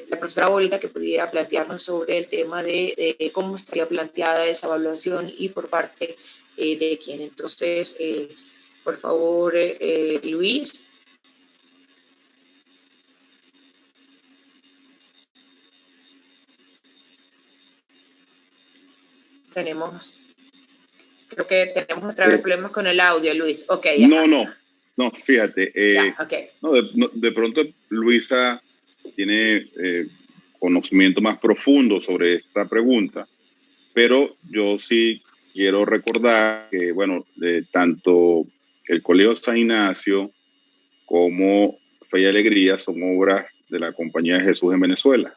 la profesora Olga, que pudiera plantearnos sobre el tema de cómo estaría planteada esa evaluación y por parte de quién. Entonces, por favor, Luis. Creo que tenemos otra vez problemas con el audio, Luis. Ok, ya.
No, fíjate.
Okay.
De pronto Luisa tiene conocimiento más profundo sobre esta pregunta, pero yo sí quiero recordar que, bueno, tanto el Colegio San Ignacio como Fe y Alegría son obras de la Compañía de Jesús en Venezuela.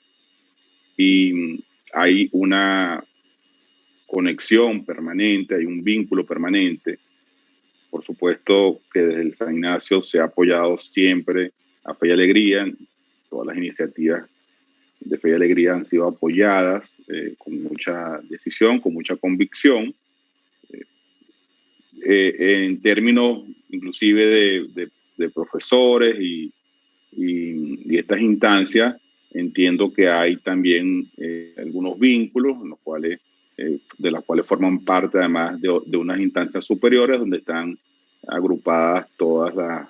Y hay una conexión permanente, hay un vínculo permanente. Por supuesto que desde el San Ignacio se ha apoyado siempre a Fe y Alegría en todas las iniciativas de Fe y Alegría han sido apoyadas con mucha decisión, con mucha convicción, en términos inclusive de profesores y estas instancias. Entiendo que hay también algunos vínculos en los cuales, de las cuales forman parte además de unas instancias superiores donde están agrupadas todas las,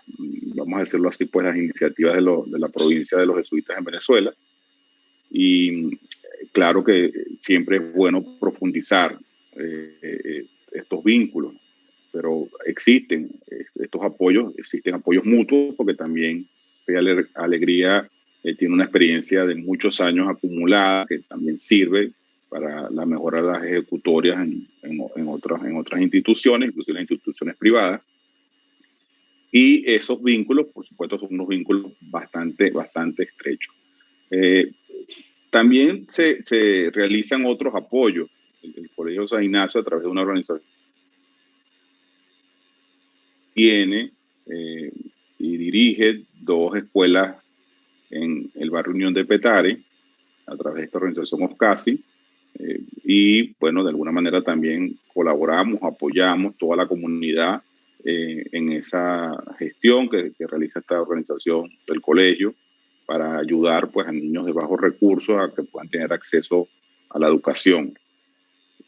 vamos a decirlo así, pues las iniciativas de la provincia de los jesuitas en Venezuela. Y claro que siempre es bueno profundizar estos vínculos, pero existen estos apoyos, existen apoyos mutuos, porque también Fe y Alegría tiene una experiencia de muchos años acumulada que también sirve para la mejora de las ejecutorias en otras instituciones, inclusive las instituciones privadas. Y esos vínculos, por supuesto, son unos vínculos bastante estrechos. También se realizan otros apoyos. El Colegio San Ignacio, a través de una organización, tiene y dirige 2 escuelas en el barrio Unión de Petare, a través de esta organización OFCASI, y bueno, de alguna manera también colaboramos, apoyamos toda la comunidad en esa gestión que realiza esta organización del colegio para ayudar pues a niños de bajos recursos a que puedan tener acceso a la educación.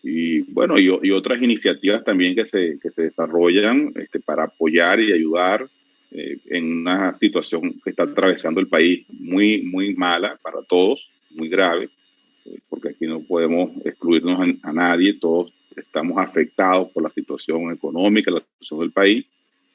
Y bueno, y otras iniciativas también que se desarrollan para apoyar y ayudar en una situación que está atravesando el país muy mala para todos, muy grave, porque aquí no podemos excluirnos a nadie, todos estamos afectados por la situación económica, la situación del país,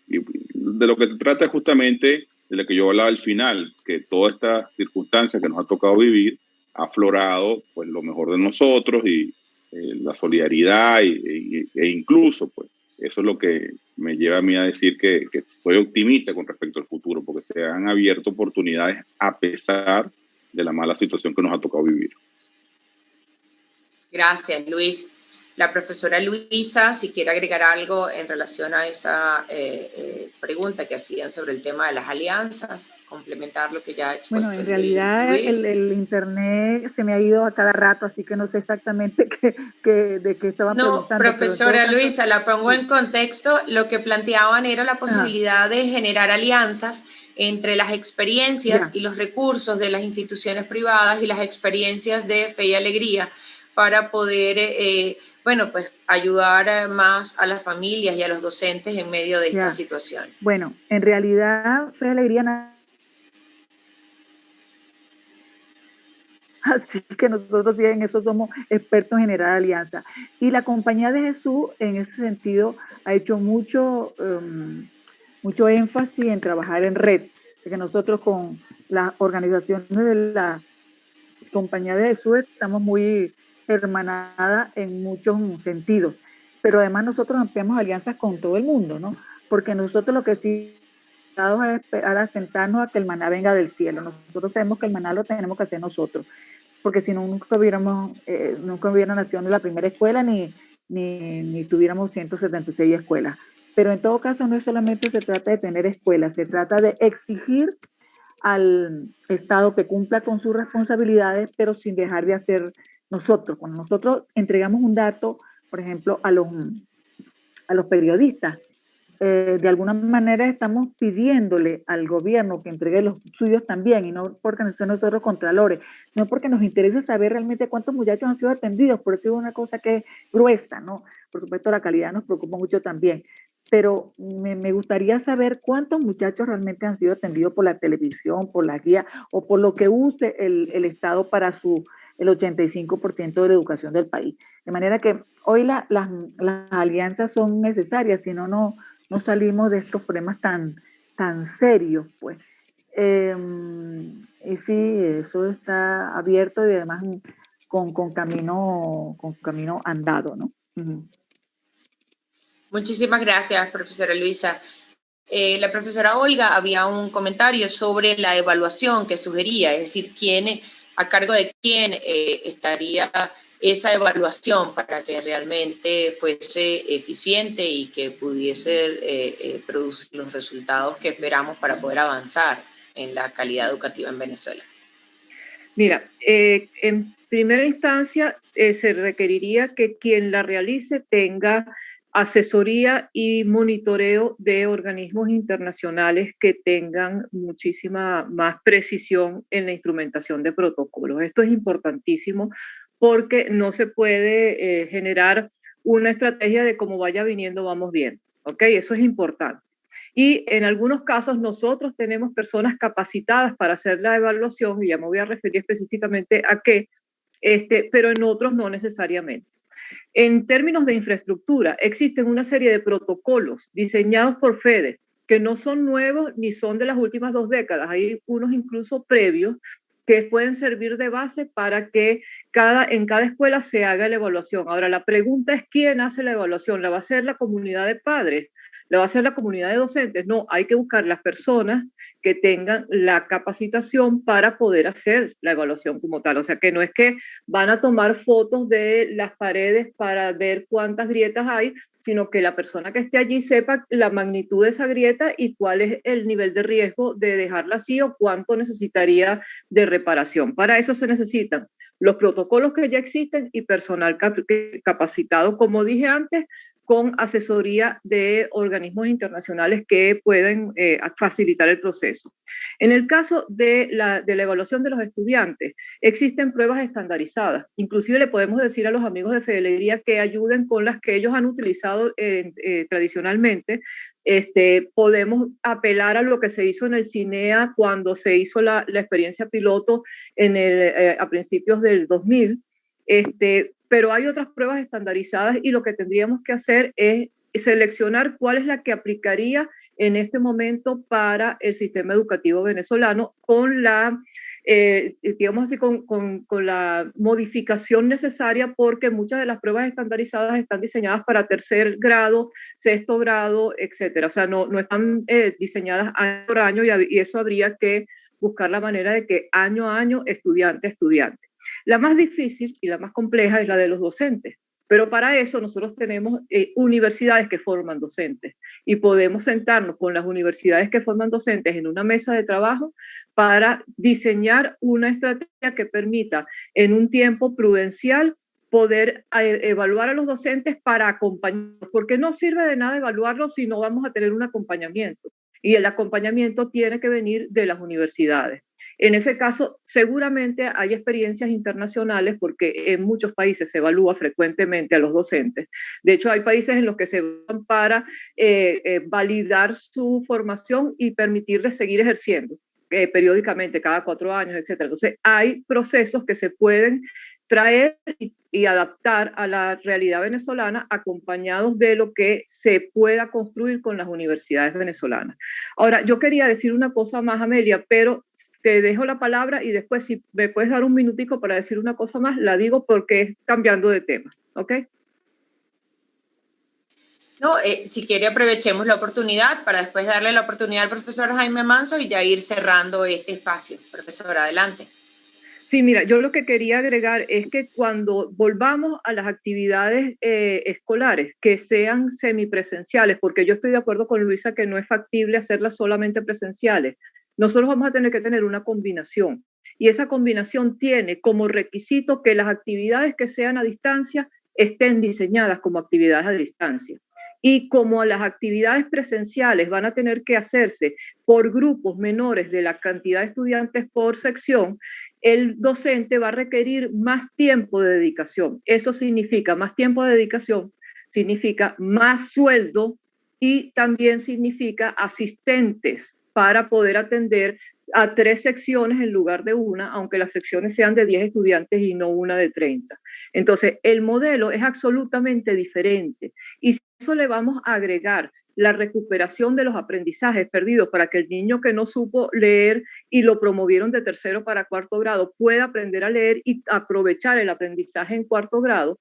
y de lo que se trata es justamente de lo que yo hablaba al final, que toda esta circunstancia que nos ha tocado vivir ha aflorado pues lo mejor de nosotros y la solidaridad e incluso pues eso es lo que me lleva a mí a decir que soy optimista con respecto al futuro, porque se han abierto oportunidades a pesar de la mala situación que nos ha tocado vivir.
Gracias, Luis. La profesora Luisa, si quiere agregar algo en relación a esa pregunta que hacían sobre el tema de las alianzas, complementar lo que ya ha expuesto.
Bueno, en realidad el internet se me ha ido a cada rato, así que no sé exactamente de qué estaban preguntando.
No, profesora Luisa, la pongo en contexto. Lo que planteaban era la posibilidad de generar alianzas entre las experiencias y los recursos de las instituciones privadas y las experiencias de Fe y Alegría para poder, bueno, pues ayudar más a las familias y a los docentes en medio de esta situación.
Bueno, en realidad Fe y Alegría, así que nosotros en eso somos expertos en generar alianza. Y la Compañía de Jesús, en ese sentido, ha hecho mucho énfasis en trabajar en red, porque nosotros con las organizaciones de la Compañía de Jesús estamos muy hermanada en muchos sentidos, pero además nosotros ampliamos alianzas con todo el mundo, ¿no? Porque nosotros lo que sí es esperar a sentarnos a que el maná venga del cielo. Nosotros sabemos que el maná lo tenemos que hacer nosotros, porque si no nunca hubiera nacido en la primera escuela ni tuviéramos 176 escuelas. Pero en todo caso no solamente se trata de tener escuelas, se trata de exigir al Estado que cumpla con sus responsabilidades, pero sin dejar de hacer nosotros. Cuando nosotros entregamos un dato, por ejemplo, a los periodistas, de alguna manera estamos pidiéndole al gobierno que entregue los suyos también, y no porque nosotros contralores, sino porque nos interesa saber realmente cuántos muchachos han sido atendidos, porque es una cosa que es gruesa, ¿no? Por supuesto, la calidad nos preocupa mucho también, pero me gustaría saber cuántos muchachos realmente han sido atendidos por la televisión, por la guía, o por lo que use el Estado para el 85% de la educación del país. De manera que hoy las alianzas son necesarias, si no, no salimos de estos problemas tan serios, pues. Y sí, eso está abierto y además con camino andado, ¿no?
Muchísimas gracias, profesora Luisa. La profesora Olga había un comentario sobre la evaluación que sugería, es decir, a cargo de quién estaría esa evaluación para que realmente fuese eficiente y que pudiese producir los resultados que esperamos para poder avanzar en la calidad educativa en Venezuela.
Mira, en primera instancia se requeriría que quien la realice tenga asesoría y monitoreo de organismos internacionales que tengan muchísima más precisión en la instrumentación de protocolos. Esto es importantísimo porque no se puede generar una estrategia de cómo vaya viniendo, vamos bien. ¿Ok? Eso es importante. Y en algunos casos nosotros tenemos personas capacitadas para hacer la evaluación, y ya me voy a referir específicamente a qué, pero en otros no necesariamente. En términos de infraestructura, existen una serie de protocolos diseñados por FEDE que no son nuevos ni son de las últimas 2 décadas. Hay unos incluso previos que pueden servir de base para que en cada escuela se haga la evaluación. Ahora, la pregunta es ¿quién hace la evaluación? ¿La va a hacer la comunidad de padres? ¿La va a hacer la comunidad de docentes? No, hay que buscar las personas que tengan la capacitación para poder hacer la evaluación como tal. O sea, que no es que van a tomar fotos de las paredes para ver cuántas grietas hay, sino que la persona que esté allí sepa la magnitud de esa grieta y cuál es el nivel de riesgo de dejarla así o cuánto necesitaría de reparación. Para eso se necesitan los protocolos que ya existen y personal capacitado, como dije antes, con asesoría de organismos internacionales que pueden facilitar el proceso. En el caso de la evaluación de los estudiantes, existen pruebas estandarizadas. Inclusive le podemos decir a los amigos de Fedelería que ayuden con las que ellos han utilizado tradicionalmente. Podemos apelar a lo que se hizo en el CINEA cuando se hizo la experiencia piloto a principios del 2000. Pero hay otras pruebas estandarizadas y lo que tendríamos que hacer es seleccionar cuál es la que aplicaría en este momento para el sistema educativo venezolano con la, digamos así, con la modificación necesaria, porque muchas de las pruebas estandarizadas están diseñadas para 3er grado, 6º grado, etcétera. O sea, no están diseñadas año por año y eso habría que buscar la manera de que año a año, estudiante a estudiante. La más difícil y la más compleja es la de los docentes, pero para eso nosotros tenemos universidades que forman docentes y podemos sentarnos con las universidades que forman docentes en una mesa de trabajo para diseñar una estrategia que permita en un tiempo prudencial poder evaluar a los docentes para acompañarlos, porque no sirve de nada evaluarlos si no vamos a tener un acompañamiento, y el acompañamiento tiene que venir de las universidades. En ese caso, seguramente hay experiencias internacionales porque en muchos países se evalúa frecuentemente a los docentes. De hecho, hay países en los que se van para validar su formación y permitirles seguir ejerciendo periódicamente, cada 4 años, etc. Entonces, hay procesos que se pueden traer y adaptar a la realidad venezolana acompañados de lo que se pueda construir con las universidades venezolanas. Ahora, yo quería decir una cosa más, Amelia, pero te dejo la palabra y después si me puedes dar un minutico para decir una cosa más, la digo porque es cambiando de tema, ¿ok?
No, si quiere aprovechemos la oportunidad para después darle la oportunidad al profesor Jaime Manso y ya ir cerrando este espacio. Profesor, adelante.
Sí, mira, yo lo que quería agregar es que cuando volvamos a las actividades escolares, que sean semipresenciales, porque yo estoy de acuerdo con Luisa que no es factible hacerlas solamente presenciales, nosotros vamos a tener que tener una combinación. Y esa combinación tiene como requisito que las actividades que sean a distancia estén diseñadas como actividades a distancia. Y como las actividades presenciales van a tener que hacerse por grupos menores de la cantidad de estudiantes por sección, el docente va a requerir más tiempo de dedicación. Eso significa más tiempo de dedicación, significa más sueldo y también significa asistentes para poder atender a 3 secciones en lugar de una, aunque las secciones sean de 10 estudiantes y no una de 30. Entonces, el modelo es absolutamente diferente. Y si a eso le vamos a agregar la recuperación de los aprendizajes perdidos para que el niño que no supo leer y lo promovieron de 3º para 4º grado pueda aprender a leer y aprovechar el aprendizaje en 4º grado,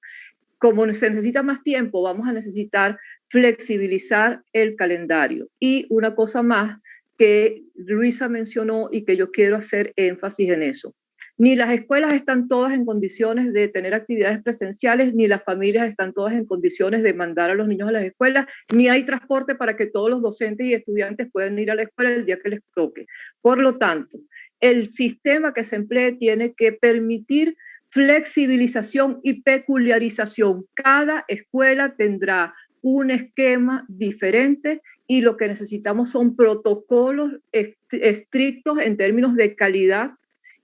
como se necesita más tiempo, vamos a necesitar flexibilizar el calendario. Y una cosa más que Luisa mencionó y que yo quiero hacer énfasis en eso. Ni las escuelas están todas en condiciones de tener actividades presenciales, ni las familias están todas en condiciones de mandar a los niños a las escuelas, ni hay transporte para que todos los docentes y estudiantes puedan ir a la escuela el día que les toque. Por lo tanto, el sistema que se emplee tiene que permitir flexibilización y peculiarización. Cada escuela tendrá un esquema diferente y lo que necesitamos son protocolos estrictos en términos de calidad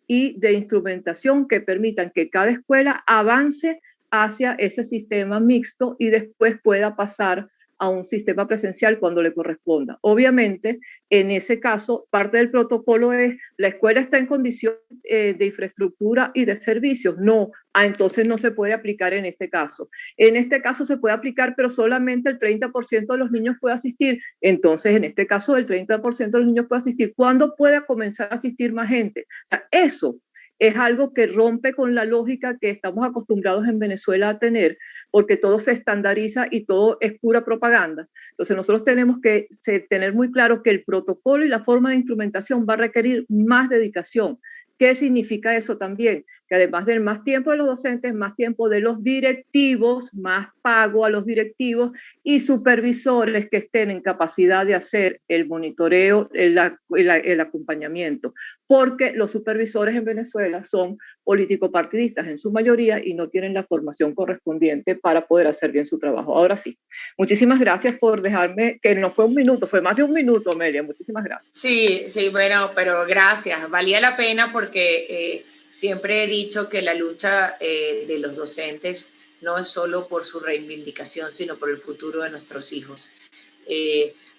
y de instrumentación que permitan que cada escuela avance hacia ese sistema mixto y después pueda pasar a un sistema presencial cuando le corresponda. Obviamente, en ese caso, parte del protocolo es, la escuela está en condición de infraestructura y de servicios. No, entonces no se puede aplicar en este caso. En este caso se puede aplicar, pero solamente el 30% de los niños puede asistir. Entonces, en este caso, el 30% de los niños puede asistir. ¿Cuándo puede comenzar a asistir más gente? O sea, eso es algo que rompe con la lógica que estamos acostumbrados en Venezuela a tener, porque todo se estandariza y todo es pura propaganda. Entonces nosotros tenemos que tener muy claro que el protocolo y la forma de instrumentación va a requerir más dedicación. ¿Qué significa eso también? Que además del más tiempo de los docentes, más tiempo de los directivos, más pago a los directivos y supervisores que estén en capacidad de hacer el monitoreo, el acompañamiento. Porque los supervisores en Venezuela son político-partidistas en su mayoría y no tienen la formación correspondiente para poder hacer bien su trabajo. Ahora sí, muchísimas gracias por dejarme, que no fue un minuto, fue más de un minuto, Amelia, muchísimas gracias.
Sí, bueno, pero gracias, valía la pena porque siempre he dicho que la lucha de los docentes no es solo por su reivindicación, sino por el futuro de nuestros hijos.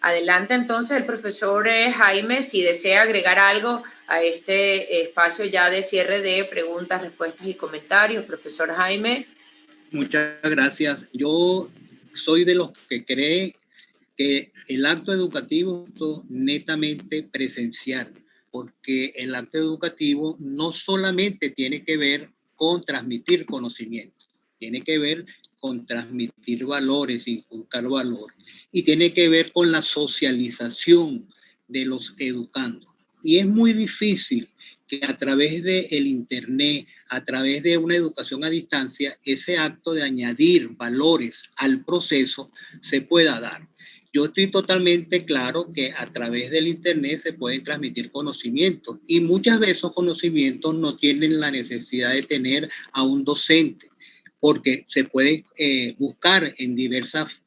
Adelante entonces el profesor Jaime, si desea agregar algo a este espacio ya de cierre de preguntas, respuestas y comentarios. Profesor Jaime.
Muchas gracias. Yo soy de los que cree que el acto educativo es netamente presencial, porque el acto educativo no solamente tiene que ver con transmitir conocimiento, tiene que ver con transmitir valores, inculcar valor, y tiene que ver con la socialización de los educandos. Y es muy difícil que a través del internet, a través de una educación a distancia, ese acto de añadir valores al proceso se pueda dar. Yo estoy totalmente claro que a través del internet se pueden transmitir conocimientos y muchas veces esos conocimientos no tienen la necesidad de tener a un docente, porque se puede buscar en diversas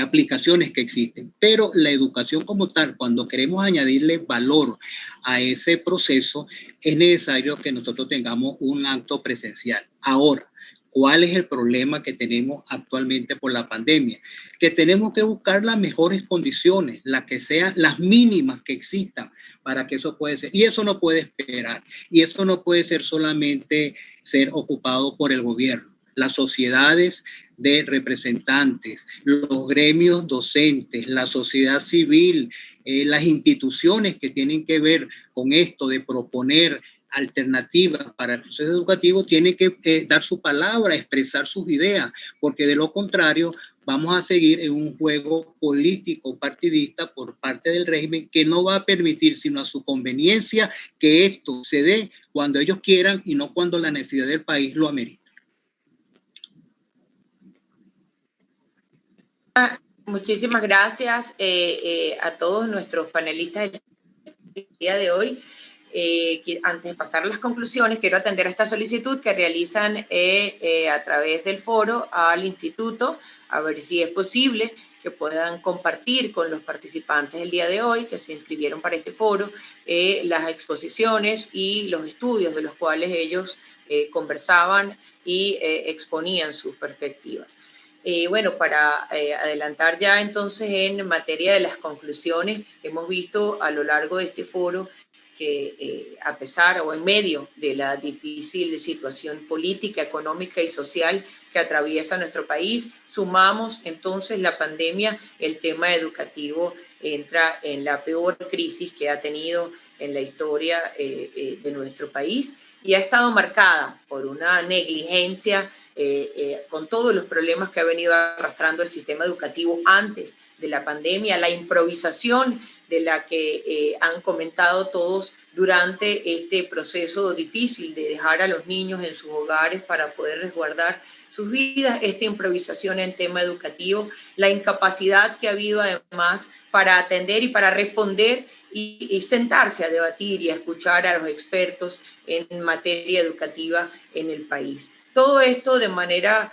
aplicaciones que existen. Pero la educación como tal, cuando queremos añadirle valor a ese proceso, es necesario que nosotros tengamos un acto presencial. Ahora, ¿cuál es el problema que tenemos actualmente por la pandemia? Que tenemos que buscar las mejores condiciones, las que sean las mínimas que existan para que eso pueda ser. Y eso no puede esperar. Y eso no puede ser solamente ser ocupado por el gobierno. Las sociedades de representantes, los gremios docentes, la sociedad civil, las instituciones que tienen que ver con esto de proponer alternativas para el proceso educativo tienen que dar su palabra, expresar sus ideas, porque de lo contrario vamos a seguir en un juego político partidista por parte del régimen que no va a permitir sino a su conveniencia que esto se dé cuando ellos quieran y no cuando la necesidad del país lo amerita.
Muchísimas gracias a todos nuestros panelistas del día de hoy. Antes de pasar a las conclusiones, quiero atender a esta solicitud que realizan a través del foro al instituto, a ver si es posible que puedan compartir con los participantes el día de hoy, que se inscribieron para este foro, las exposiciones y los estudios de los cuales ellos conversaban y exponían sus perspectivas. Bueno, para adelantar ya entonces en materia de las conclusiones, hemos visto a lo largo de este foro que a pesar o en medio de la difícil situación política, económica y social que atraviesa nuestro país, sumamos entonces la pandemia, el tema educativo entra en la peor crisis que ha tenido en la historia de nuestro país y ha estado marcada por una negligencia con todos los problemas que ha venido arrastrando el sistema educativo antes de la pandemia, la improvisación de la que han comentado todos durante este proceso difícil de dejar a los niños en sus hogares para poder resguardar sus vidas, esta improvisación en tema educativo, la incapacidad que ha habido además para atender y para responder y sentarse a debatir y a escuchar a los expertos en materia educativa en el país. Todo esto de manera,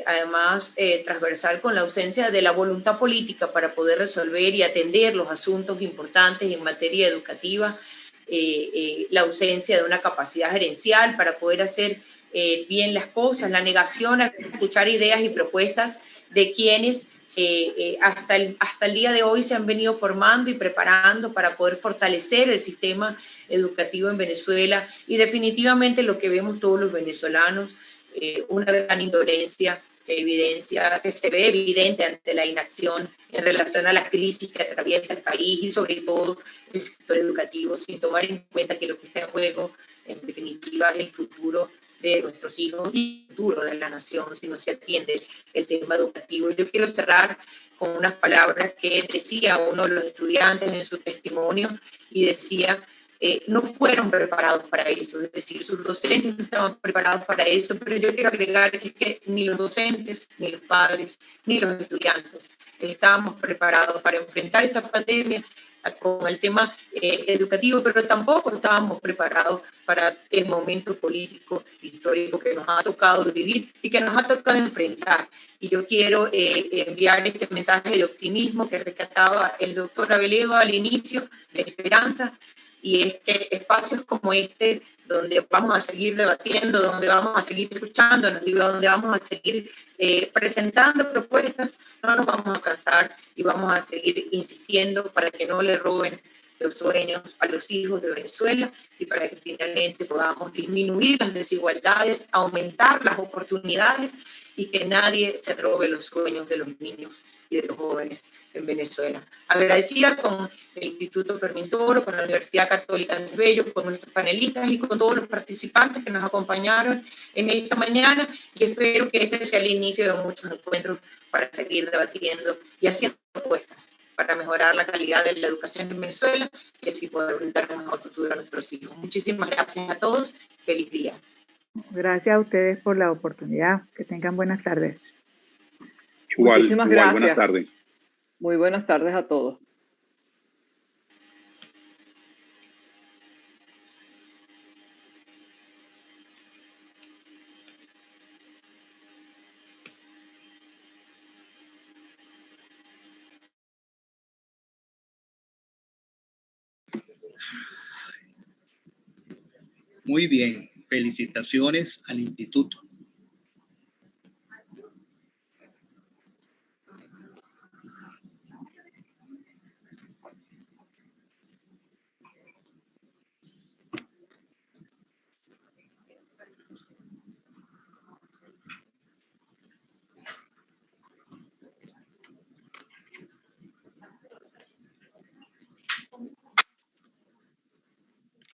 además, transversal, con la ausencia de la voluntad política para poder resolver y atender los asuntos importantes en materia educativa, la ausencia de una capacidad gerencial para poder hacer bien las cosas, la negación a escuchar ideas y propuestas de quienes hasta el día de hoy se han venido formando y preparando para poder fortalecer el sistema educativo en Venezuela, y definitivamente lo que vemos todos los venezolanos, una gran indolencia que se ve evidente ante la inacción en relación a la crisis que atraviesa el país y sobre todo el sector educativo, sin tomar en cuenta que lo que está en juego en definitiva es el futuro de nuestros hijos y el futuro de la nación si no se atiende el tema educativo. Yo quiero cerrar con unas palabras que decía uno de los estudiantes en su testimonio, y decía, no fueron preparados para eso, es decir, sus docentes no estaban preparados para eso, pero yo quiero agregar que ni los docentes, ni los padres, ni los estudiantes estábamos preparados para enfrentar esta pandemia con el tema educativo, pero tampoco estábamos preparados para el momento político histórico que nos ha tocado vivir y que nos ha tocado enfrentar. Y yo quiero enviar este mensaje de optimismo que rescataba el doctor Abeledo al inicio, de esperanza, y es que espacios como este, donde vamos a seguir debatiendo, donde vamos a seguir escuchándonos y donde vamos a seguir presentando propuestas, no nos vamos a cansar y vamos a seguir insistiendo para que no le roben los sueños a los hijos de Venezuela y para que finalmente podamos disminuir las desigualdades, aumentar las oportunidades y que nadie se robe los sueños de los niños y de los jóvenes en Venezuela. Agradecida con el Instituto Fermín Toro, con la Universidad Católica Andrés Bello, con nuestros panelistas y con todos los participantes que nos acompañaron en esta mañana, y espero que este sea el inicio de muchos encuentros para seguir debatiendo y haciendo propuestas para mejorar la calidad de la educación en Venezuela y así poder brindar un mejor futuro a nuestros hijos. Muchísimas gracias a todos. Feliz día.
Gracias a ustedes por la oportunidad. Que tengan buenas tardes.
Muchísimas gracias.
Buenas tardes.
Muy buenas tardes a todos.
Muy bien, felicitaciones al instituto.